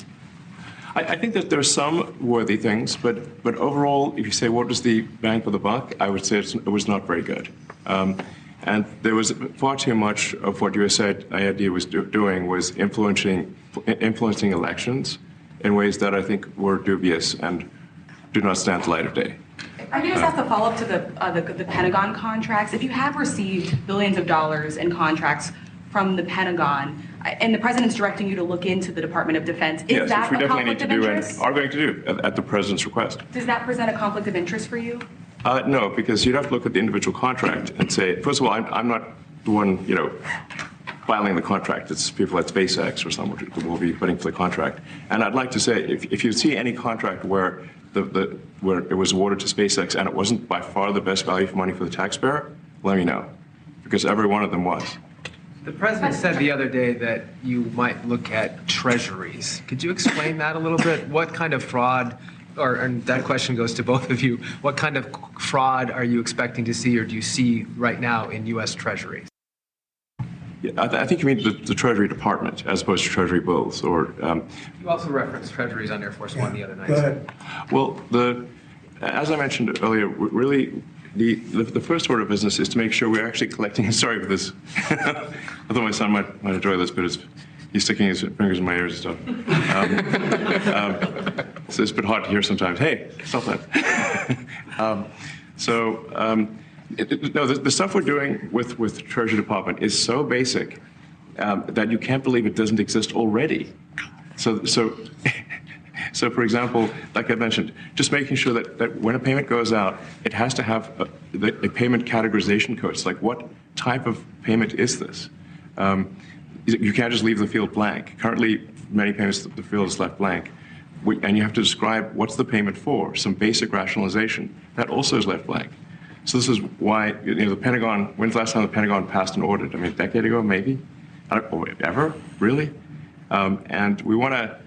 I think that there are some worthy things, but overall, if you say what was the bang for the buck, I would say it was not very good. And there was far too much of what USAID was doing was influencing elections in ways that I think were dubious and do not stand the light of day. I can just ask a follow-up to the Pentagon contracts. If you have received billions of dollars in contracts from the Pentagon, and the president's directing you to look into the Department of Defense, is that a conflict of interest? And are going to do at the president's request. Does that present a conflict of interest for you? No, because you'd have to look at the individual contract and say, first of all, I'm not the one, filing the contract. It's people at SpaceX or someone who will be putting for the contract. And I'd like to say, if you see any contract where where it was awarded to SpaceX and it wasn't by far the best value for money for the taxpayer, let me know, because every one of them was. The president said the other day that you might look at treasuries. Could you explain that a little bit? What kind of fraud, and that question goes to both of you, what kind of fraud are you expecting to see or do you see right now in U.S. Treasuries? Yeah, I think you mean the Treasury Department as opposed to Treasury bills, or. You also referenced Treasuries on Air Force One the other night. Go ahead. Well, as I mentioned earlier, really the first order of business is to make sure we're actually collecting. Sorry for this. I thought my son might enjoy this, but he's sticking his fingers in my ears and stuff. So it's a bit hard to hear sometimes. Hey, stop that. No, the stuff we're doing with the Treasury Department is so basic that you can't believe it doesn't exist already. So for example, like I mentioned, just making sure that when a payment goes out, it has to have a payment categorization code. It's like, what type of payment is this? You can't just leave the field blank. Currently, many payments, the field is left blank. And you have to describe what's the payment for, some basic rationalization. That also is left blank. So this is why, the Pentagon, when's the last time the Pentagon passed an audit? I mean, a decade ago, maybe? Ever? Really? And we want to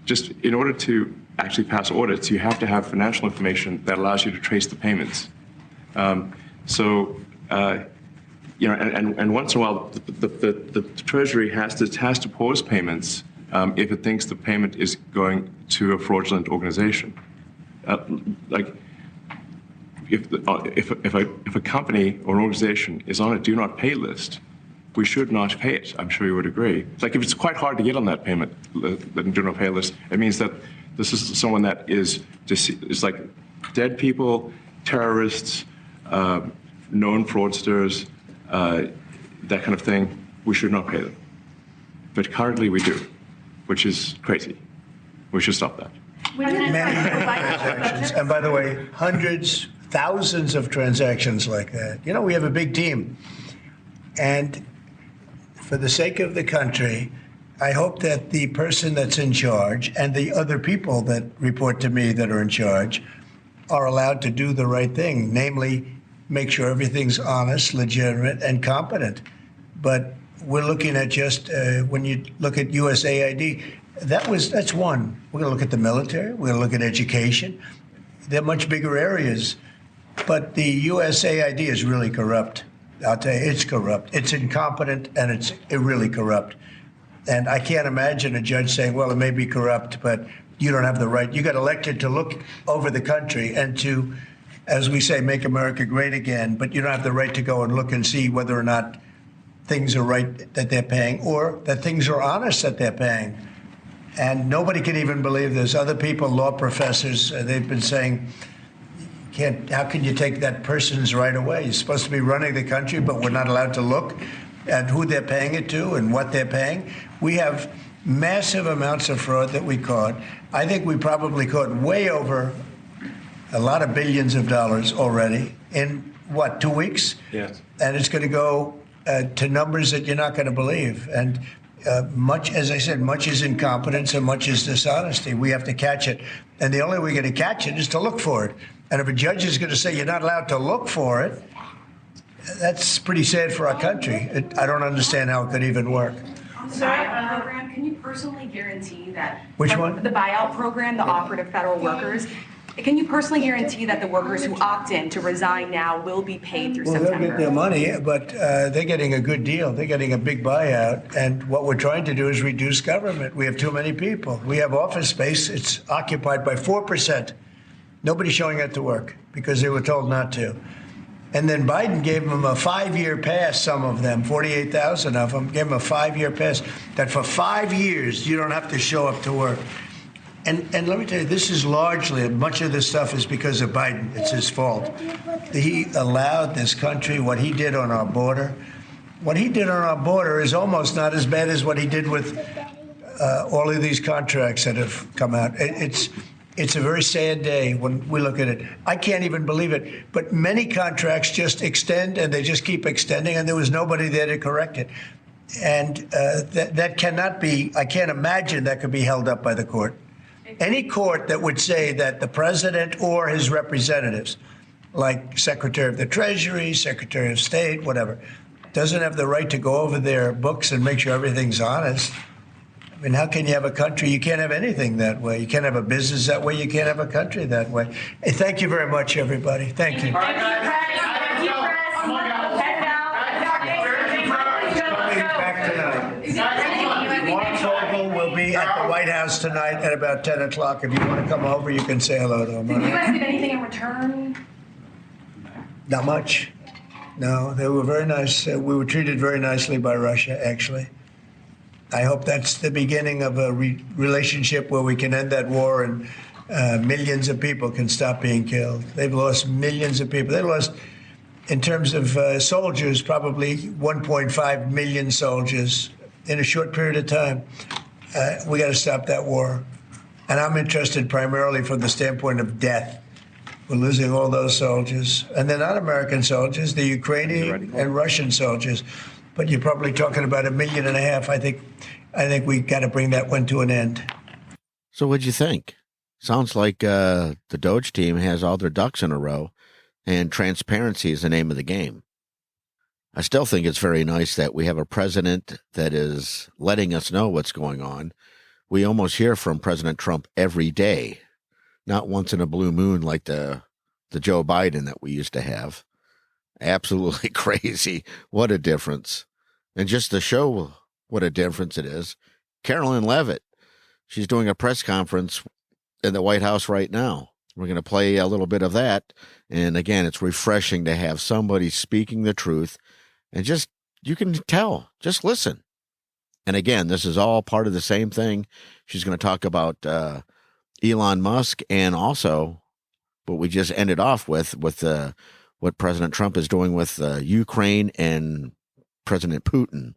just, in order to actually pass audits, you have to have financial information that allows you to trace the payments. And once in a while, the Treasury has to pause payments if it thinks the payment is going to a fraudulent organization. If a company or an organization is on a do not pay list, we should not pay it. I'm sure you would agree. Like, if it's quite hard to get on that payment, the do not pay list, it means that this is someone that is like dead people, terrorists, known fraudsters, that kind of thing. We should not pay them. But currently we do, which is crazy. We should stop that. Many transactions, and by the way, hundreds, thousands of transactions like that. We have a big team. And for the sake of the country, I hope that the person that's in charge and the other people that report to me that are in charge are allowed to do the right thing, namely make sure everything's honest, legitimate, and competent. But we're looking at just, when you look at USAID, that's one. We're going to look at the military. We're going to look at education. They're much bigger areas. But the USAID is really corrupt. I'll tell you, it's corrupt. It's incompetent, and it's really corrupt. And I can't imagine a judge saying, well, it may be corrupt, but you don't have the right. You got elected to look over the country and to, as we say, make America great again, but you don't have the right to go and look and see whether or not things are right that they're paying or that things are honest that they're paying. And nobody can even believe this. Other people, law professors, they've been saying, how can you take that person's right away? You're supposed to be running the country, but we're not allowed to look at who they're paying it to and what they're paying. We have massive amounts of fraud that we caught. I think we probably caught way over a lot of billions of dollars already in, 2 weeks? Yes. And it's going to go to numbers that you're not going to believe. And much, as I said, much is incompetence and much is dishonesty. We have to catch it. And the only way we're going to catch it is to look for it. And if a judge is going to say you're not allowed to look for it, that's pretty sad for our country. I don't understand how it could even work. The buyout program, can you personally guarantee that? Which one? The buyout program, the operative federal workers. Can you personally guarantee that the workers who opt in to resign now will be paid through September? They'll get their money, but they're getting a good deal. They're getting a big buyout. And what we're trying to do is reduce government. We have too many people. We have office space. It's occupied by 4%. Nobody's showing up to work because they were told not to. And then Biden gave them a 5-year pass, some of them, 48,000 of them, gave them a 5-year pass, that for 5 years you don't have to show up to work. And let me tell you, this is largely, much of this stuff is because of Biden. It's his fault. He allowed this country, what he did on our border. What he did on our border is almost not as bad as what he did with all of these contracts that have come out. It's a very sad day when we look at it. I can't even believe it. But many contracts just extend, and they just keep extending, and there was nobody there to correct it. And that cannot be, I can't imagine that could be held up by the court. Any court that would say that the president or his representatives, like Secretary of the Treasury, Secretary of State, whatever, doesn't have the right to go over their books and make sure everything's honest. I mean, how can you have a country? You can't have anything that way. You can't have a business that way. You can't have a country that way. Hey, thank you very much, everybody. Thank you. Will be at the White House tonight at about 10 o'clock. If you want to come over, you can say hello to him. Did you guys get anything in return? Not much. No, they were very nice. We were treated very nicely by Russia, actually. I hope that's the beginning of a relationship where we can end that war and millions of people can stop being killed. They've lost millions of people. They lost, in terms of soldiers, probably 1.5 million soldiers in a short period of time. We got to stop that war. And I'm interested primarily from the standpoint of death. We're losing all those soldiers. And they're not American soldiers, they're Ukrainian and Russian soldiers. But you're probably talking about 1.5 million. I think we got to bring that one to an end. So what'd you think? Sounds like the Doge team has all their ducks in a row, and transparency is the name of the game. I still think it's very nice that we have a president that is letting us know what's going on. We almost hear from President Trump every day, not once in a blue moon like the Joe Biden that we used to have. Absolutely crazy. What a difference. And just to show what a difference it is, Carolyn Leavitt, she's doing a press conference in the White House right now. We're going to play a little bit of that. And again, it's refreshing to have somebody speaking the truth. And just, you can tell, just listen. And again, this is all part of the same thing. She's going to talk about Elon Musk and also what we just ended off with what President Trump is doing with Ukraine and President Putin.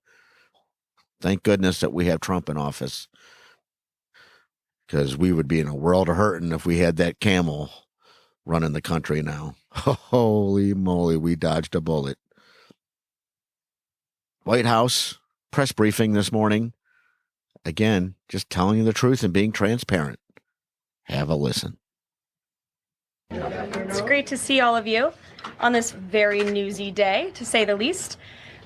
Thank goodness that we have Trump in office, because we would be in a world of hurting if we had that camel running the country now. Holy moly, we dodged a bullet. White House press briefing this morning. Again, just telling you the truth and being transparent. Have a listen. It's great to see all of you on this very newsy day, to say the least.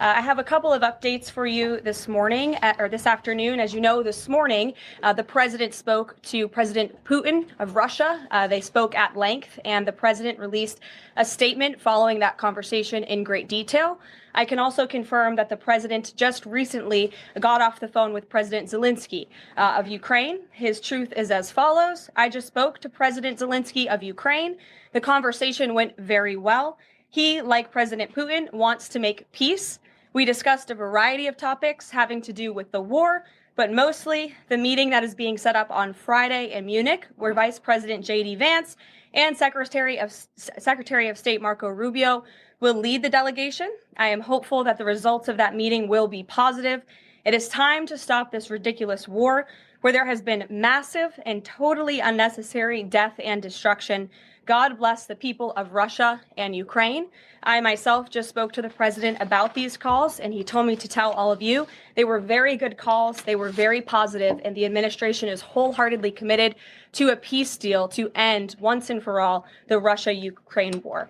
I have a couple of updates for you this morning, or this afternoon. As you know, this morning, the president spoke to President Putin of Russia. They spoke at length, and the president released a statement following that conversation in great detail. I can also confirm that the president just recently got off the phone with President Zelensky of Ukraine. His truth is as follows. I just spoke to President Zelensky of Ukraine. The conversation went very well. He, like President Putin, wants to make peace. We discussed a variety of topics having to do with the war, but mostly the meeting that is being set up on Friday in Munich, where Vice President J.D. Vance and Secretary of State Marco Rubio will lead the delegation. I am hopeful that the results of that meeting will be positive. It is time to stop this ridiculous war where there has been massive and totally unnecessary death and destruction. God bless the people of Russia and Ukraine. I myself just spoke to the president about these calls, and he told me to tell all of you they were very good calls, they were very positive, and the administration is wholeheartedly committed to a peace deal to end once and for all the Russia-Ukraine war.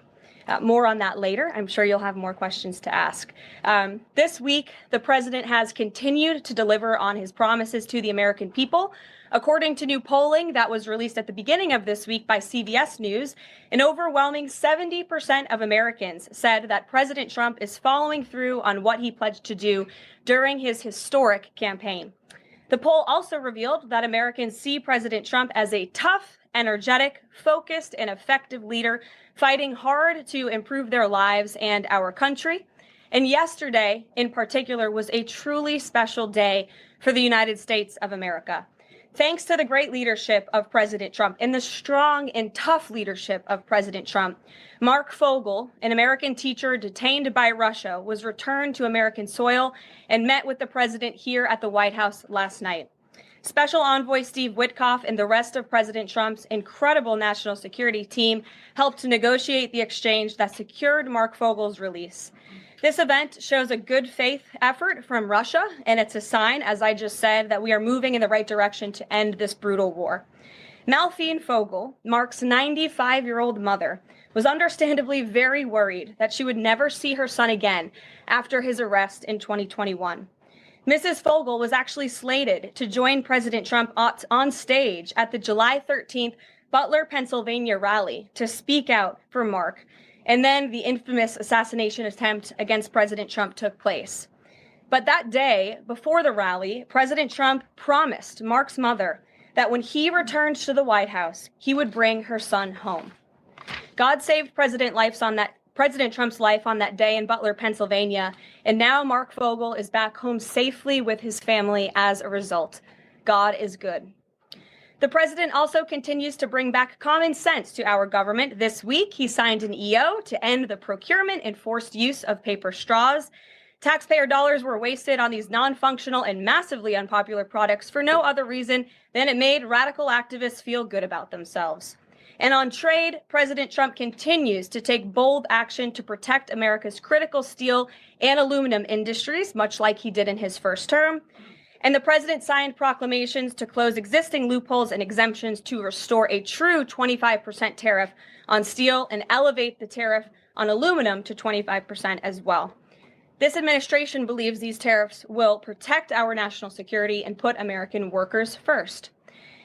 More on that later. I'm sure you'll have more questions to ask. This week, the president has continued to deliver on his promises to the American people. According to new polling that was released at the beginning of this week by CBS News, an overwhelming 70% of Americans said that President Trump is following through on what he pledged to do during his historic campaign. The poll also revealed that Americans see President Trump as a tough, energetic, focused, and effective leader fighting hard to improve their lives and our country. And yesterday, in particular, was a truly special day for the United States of America. Thanks to the great leadership of President Trump and the strong and tough leadership of President Trump, Mark Fogel, an American teacher detained by Russia, was returned to American soil and met with the president here at the White House last night. Special Envoy Steve Witkoff and the rest of President Trump's incredible national security team helped negotiate the exchange that secured Mark Fogel's release. This event shows a good faith effort from Russia, and it's a sign, as I just said, that we are moving in the right direction to end this brutal war. Malphine Fogel, Mark's 95-year-old mother, was understandably very worried that she would never see her son again after his arrest in 2021. Mrs. Fogel was actually slated to join President Trump on stage at the July 13th Butler, Pennsylvania rally to speak out for Mark. And then the infamous assassination attempt against President Trump took place. But that day, before the rally, President Trump promised Mark's mother that when he returned to the White House, he would bring her son home. God saved President Trump's life on that day in Butler, Pennsylvania, and now Mark Fogel is back home safely with his family as a result. God is good. The president also continues to bring back common sense to our government. This week, he signed an EO to end the procurement and forced use of paper straws. Taxpayer dollars were wasted on these non-functional and massively unpopular products for no other reason than it made radical activists feel good about themselves. And on trade, President Trump continues to take bold action to protect America's critical steel and aluminum industries, much like he did in his first term. And the president signed proclamations to close existing loopholes and exemptions to restore a true 25% tariff on steel and elevate the tariff on aluminum to 25% as well. This administration believes these tariffs will protect our national security and put American workers first.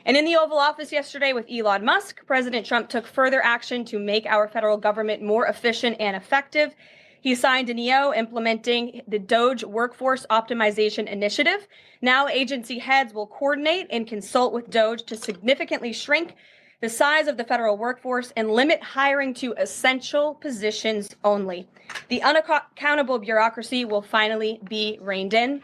And in the Oval Office yesterday with Elon Musk, President Trump took further action to make our federal government more efficient and effective. He signed an EO implementing the Doge Workforce Optimization Initiative. Now agency heads will coordinate and consult with Doge to significantly shrink the size of the federal workforce and limit hiring to essential positions only. The unaccountable bureaucracy will finally be reined in.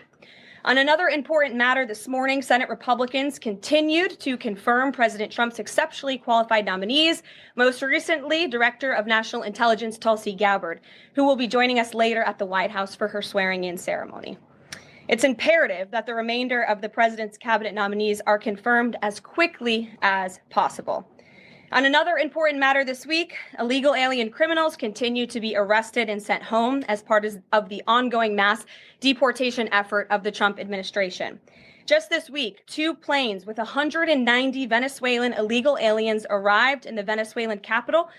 On another important matter this morning, Senate Republicans continued to confirm President Trump's exceptionally qualified nominees, most recently Director of National Intelligence Tulsi Gabbard, who will be joining us later at the White House for her swearing-in ceremony. It's imperative that the remainder of the president's cabinet nominees are confirmed as quickly as possible. On another important matter this week, illegal alien criminals continue to be arrested and sent home as part of the ongoing mass deportation effort of the Trump administration. Just this week, 2 planes with 190 Venezuelan illegal aliens arrived in the Venezuelan capital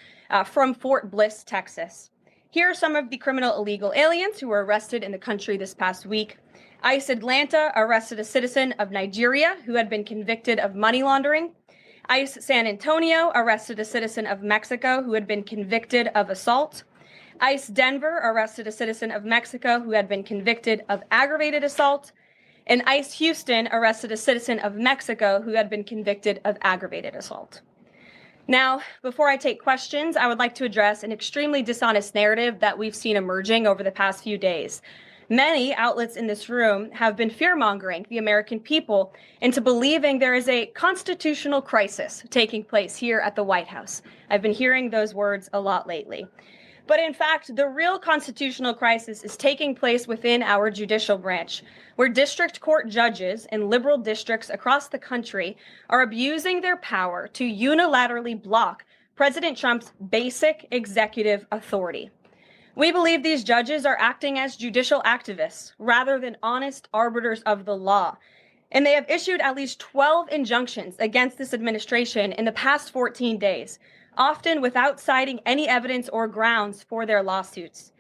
from Fort Bliss, Texas. Here are some of the criminal illegal aliens who were arrested in the country this past week. ICE Atlanta arrested a citizen of Nigeria who had been convicted of money laundering. ICE San Antonio arrested a citizen of Mexico who had been convicted of assault. ICE Denver arrested a citizen of Mexico who had been convicted of aggravated assault. And ICE Houston arrested a citizen of Mexico who had been convicted of aggravated assault. Now, before I take questions, I would like to address an extremely dishonest narrative that we've seen emerging over the past few days. Many outlets in this room have been fear-mongering the American people into believing there is a constitutional crisis taking place here at the White House. I've been hearing those words a lot lately. But in fact, the real constitutional crisis is taking place within our judicial branch, where district court judges in liberal districts across the country are abusing their power to unilaterally block President Trump's basic executive authority. We believe these judges are acting as judicial activists rather than honest arbiters of the law. And they have issued at least 12 injunctions against this administration in the past 14 days, often without citing any evidence or grounds for their lawsuits.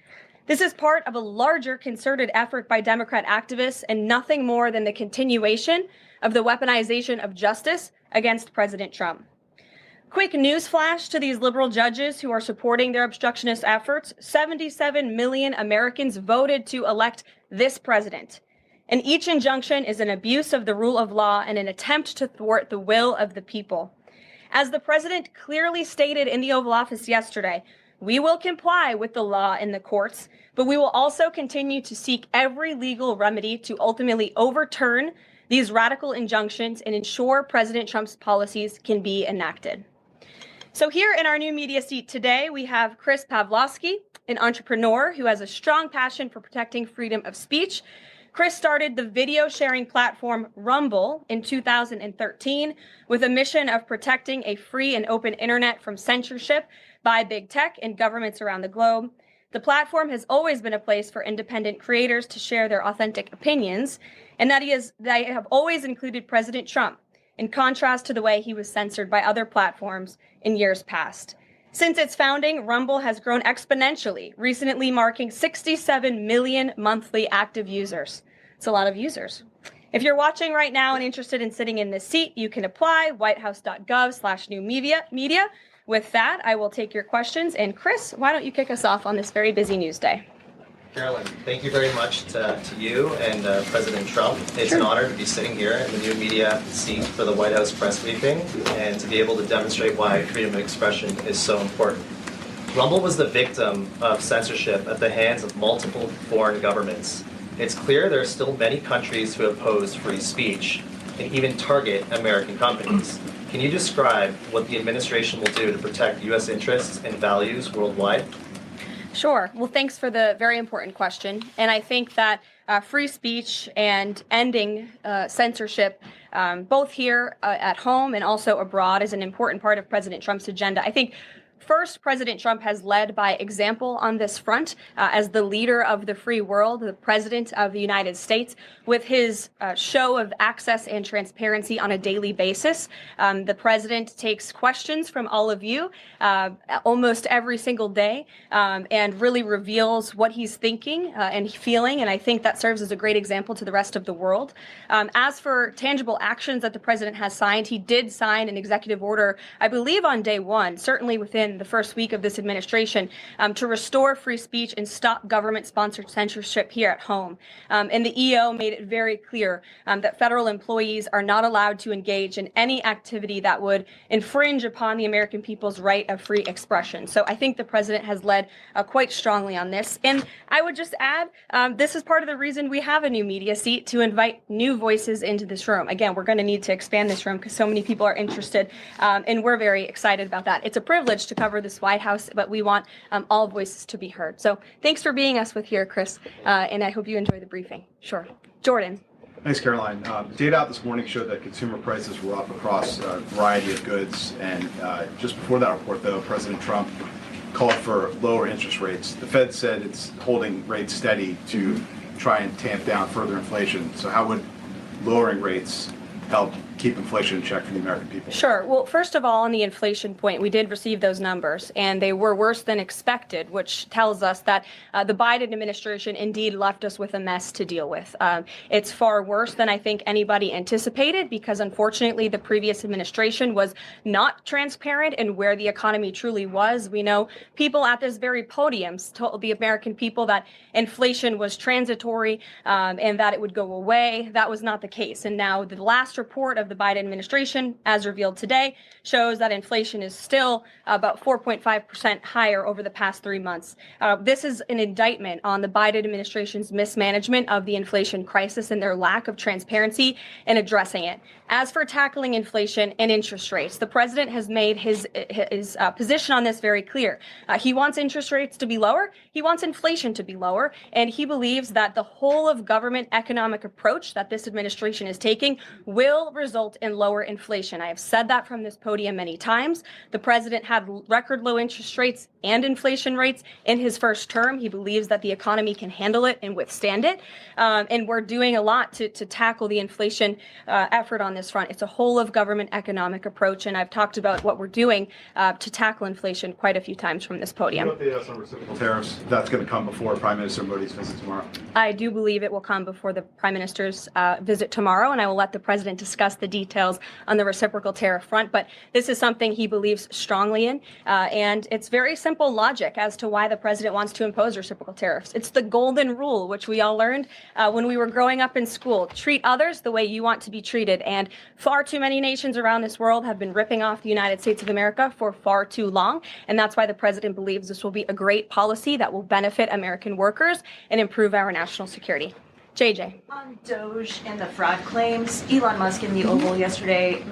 This is part of a larger concerted effort by Democrat activists and nothing more than the continuation of the weaponization of justice against President Trump. Quick news flash to these liberal judges who are supporting their obstructionist efforts. 77 million Americans voted to elect this president. And each injunction is an abuse of the rule of law and an attempt to thwart the will of the people. As the president clearly stated in the Oval Office yesterday, we will comply with the law in the courts, but we will also continue to seek every legal remedy to ultimately overturn these radical injunctions and ensure President Trump's policies can be enacted. So here in our new media seat today, we have Chris Pavlovsky, an entrepreneur who has a strong passion for protecting freedom of speech. Chris started the video sharing platform Rumble in 2013 with a mission of protecting a free and open internet from censorship by big tech and governments around the globe. The platform has always been a place for independent creators to share their authentic opinions, and they have always included President Trump, in contrast to the way he was censored by other platforms in years past. Since its founding, Rumble has grown exponentially, recently marking 67 million monthly active users. It's a lot of users. If you're watching right now and interested in sitting in this seat, you can apply, whitehouse.gov/new media. With that, I will take your questions. And Chris, why don't you kick us off on this very busy news day? Carolyn, thank you very much to you and President Trump. It's an honor to be sitting here in the new media seat for the White House press briefing and to be able to demonstrate why freedom of expression is so important. Rumble was the victim of censorship at the hands of multiple foreign governments. It's clear there are still many countries who oppose free speech and even target American companies. Can you describe what the administration will do to protect U.S. interests and values worldwide? Sure. Well, thanks for the very important question. And I think that free speech and ending censorship, both here at home and also abroad, is an important part of President Trump's agenda. I think first, President Trump has led by example on this front as the leader of the free world, the president of the United States, with his show of access and transparency on a daily basis. The president takes questions from all of you almost every single day and really reveals what he's thinking and feeling. And I think that serves as a great example to the rest of the world. As for tangible actions that the president has signed, he did sign an executive order, I believe on day one, certainly within the first week of this administration, to restore free speech and stop government-sponsored censorship here at home. And the EO made it very clear that federal employees are not allowed to engage in any activity that would infringe upon the American people's right of free expression. So I think the president has led quite strongly on this. And I would just add, this is part of the reason we have a new media seat, to invite new voices into this room. Again, we're going to need to expand this room because so many people are interested, and we're very excited about that. It's a privilege to cover this White House, but we want all voices to be heard. So thanks for being us with here, Chris, and I hope you enjoy the briefing. Sure. Jordan. Thanks, Caroline. Data out this morning showed that consumer prices were up across a variety of goods. And just before that report, though, President Trump called for lower interest rates. The Fed said it's holding rates steady to try and tamp down further inflation. So how would lowering rates help keep inflation in check for the American people? Sure. Well, first of all, on the inflation point, we did receive those numbers, and they were worse than expected, which tells us that the Biden administration indeed left us with a mess to deal with. It's far worse than I think anybody anticipated, because unfortunately the previous administration was not transparent in where the economy truly was. We know people at this very podium told the American people that inflation was transitory and that it would go away. That was not the case. And now the last report of the Biden administration, as revealed today, shows that inflation is still about 4.5% higher over the past 3 months. This is an indictment on the Biden administration's mismanagement of the inflation crisis and their lack of transparency in addressing it. As for tackling inflation and interest rates, the president has made his position on this very clear. He wants interest rates to be lower. He wants inflation to be lower. And he believes that the whole of government economic approach that this administration is taking will result in lower inflation. I have said that from this podium many times. The president had record low interest rates and inflation rates in his first term. He believes that the economy can handle it and withstand it. And we're doing a lot to tackle the inflation effort on this front. It's a whole of government economic approach, and I've talked about what we're doing to tackle inflation quite a few times from this podium. What about the on reciprocal tariffs? That's going to come before Prime Minister Modi's visit tomorrow. I do believe it will come before the Prime Minister's visit tomorrow, and I will let the president discuss the details on the reciprocal tariff front. But this is something he believes strongly in, and it's very simple logic as to why the president wants to impose reciprocal tariffs. It's the golden rule, which we all learned when we were growing up in school. Treat others the way you want to be treated. And far too many nations around this world have been ripping off the United States of America for far too long. And that's why the president believes this will be a great policy that will benefit American workers and improve our national security. JJ. On Doge and the fraud claims, Elon Musk in the Oval yesterday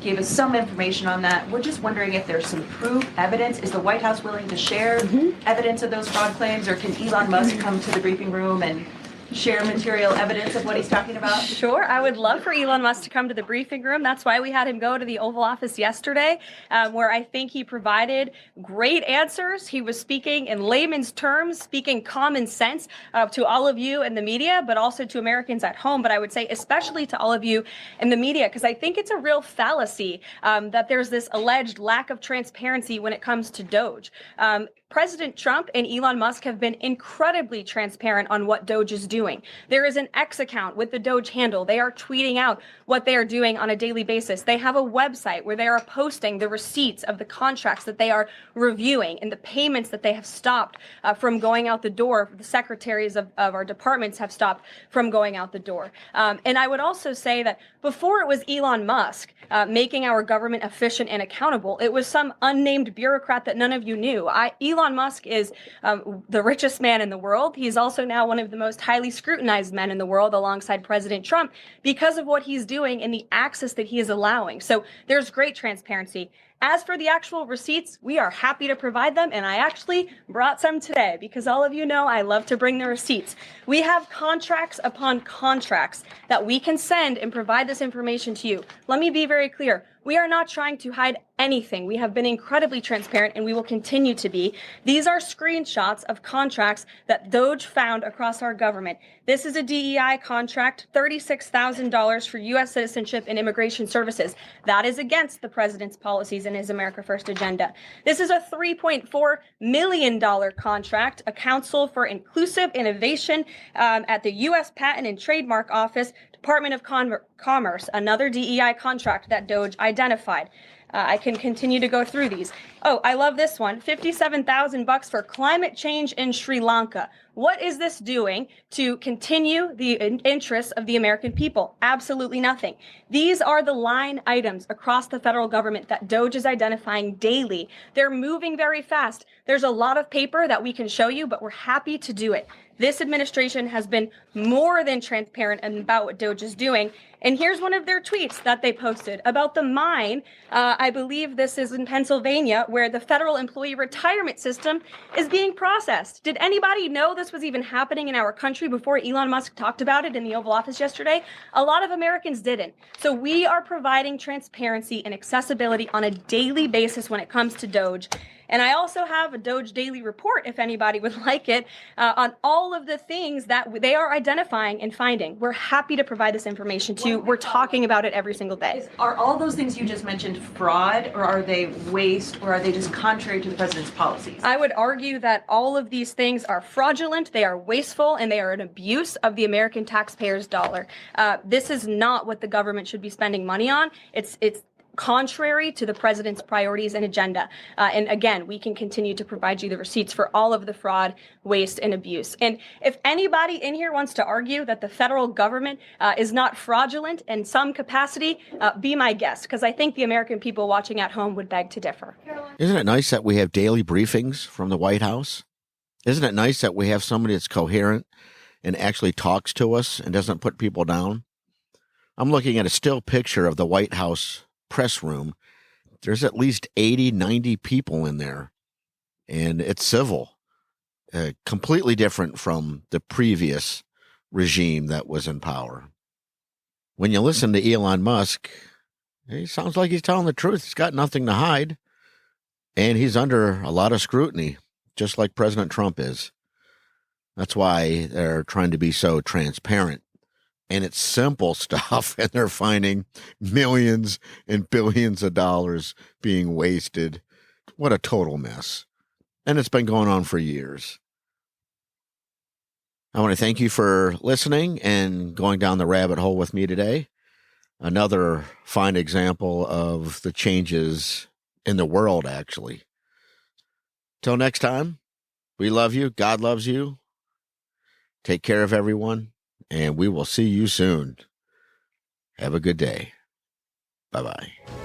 gave us some information on that. We're just wondering if there's some proof, evidence. Is the White House willing to share evidence of those fraud claims, or can Elon Musk come to the briefing room and share material evidence of what he's talking about? Sure. I would love for Elon Musk to come to the briefing room. That's why we had him go to the Oval Office yesterday, where I think he provided great answers. He was speaking in layman's terms, speaking common sense to all of you in the media, but also to Americans at home. But I would say especially to all of you in the media, because I think it's a real fallacy that there's this alleged lack of transparency when it comes to Doge. President Trump and Elon Musk have been incredibly transparent on what Doge is doing. There is an X account with the Doge handle. They are tweeting out what they are doing on a daily basis. They have a website where they are posting the receipts of the contracts that they are reviewing and the payments that they have stopped from going out the door. The secretaries of our departments have stopped from going out the door. And I would also say that before it was Elon Musk making our government efficient and accountable, it was some unnamed bureaucrat that none of you knew. Elon Musk is the richest man in the world. He's also now one of the most highly scrutinized men in the world alongside President Trump because of what he's doing and the access that he is allowing. So there's great transparency. As for the actual receipts, we are happy to provide them, and I actually brought some today because all of you know I love to bring the receipts. We have contracts upon contracts that we can send and provide this information to you. Let me be very clear. We are not trying to hide anything. We have been incredibly transparent, and we will continue to be. These are screenshots of contracts that Doge found across our government. This is a DEI contract, $36,000 for U.S. citizenship and immigration services. That is against the president's policies and his America First agenda. This is a $3.4 million contract, a Council for Inclusive Innovation at the U.S. Patent and Trademark Office, Department of Commerce, another DEI contract that Doge identified. I can continue to go through these. Oh, I love this one. $57,000 for climate change in Sri Lanka. What is this doing to continue the interests of the American people? Absolutely nothing. These are the line items across the federal government that Doge is identifying daily. They're moving very fast. There's a lot of paper that we can show you, but we're happy to do it. This administration has been more than transparent about what Doge is doing. And here's one of their tweets that they posted about the mine. I believe this is in Pennsylvania, where the federal employee retirement system is being processed. Did anybody know this was even happening in our country before Elon Musk talked about it in the Oval Office yesterday? A lot of Americans didn't. So we are providing transparency and accessibility on a daily basis when it comes to Doge. And I also have a Doge daily report, if anybody would like it, on all of the things that they are identifying and finding. We're happy to provide this information to you. We're talking about it every single day. Are all those things you just mentioned fraud, or are they waste, or are they just contrary to the president's policies? I would argue that all of these things are fraudulent, they are wasteful, and they are an abuse of the American taxpayer's dollar. This is not what the government should be spending money on. It's contrary to the president's priorities and agenda. And again, we can continue to provide you the receipts for all of the fraud, waste, and abuse. And if anybody in here wants to argue that the federal government is not fraudulent in some capacity, be my guest, because I think the American people watching at home would beg to differ. Isn't it nice that we have daily briefings from the White House? Isn't it nice that we have somebody that's coherent and actually talks to us and doesn't put people down? I'm looking at a still picture of the White House press room. There's at least 80, 90 people in there, and it's civil. Completely different from the previous regime that was in power. When you listen to Elon Musk, he sounds like he's telling the truth. He's got nothing to hide, and he's under a lot of scrutiny, just like President Trump is. That's why they're trying to be so transparent. And it's simple stuff, and they're finding millions and billions of dollars being wasted. What a total mess. And it's been going on for years. I want to thank you for listening and going down the rabbit hole with me today. Another fine example of the changes in the world, actually. Till next time, we love you. God loves you. Take care of everyone, and we will see you soon. Have a good day. Bye-bye.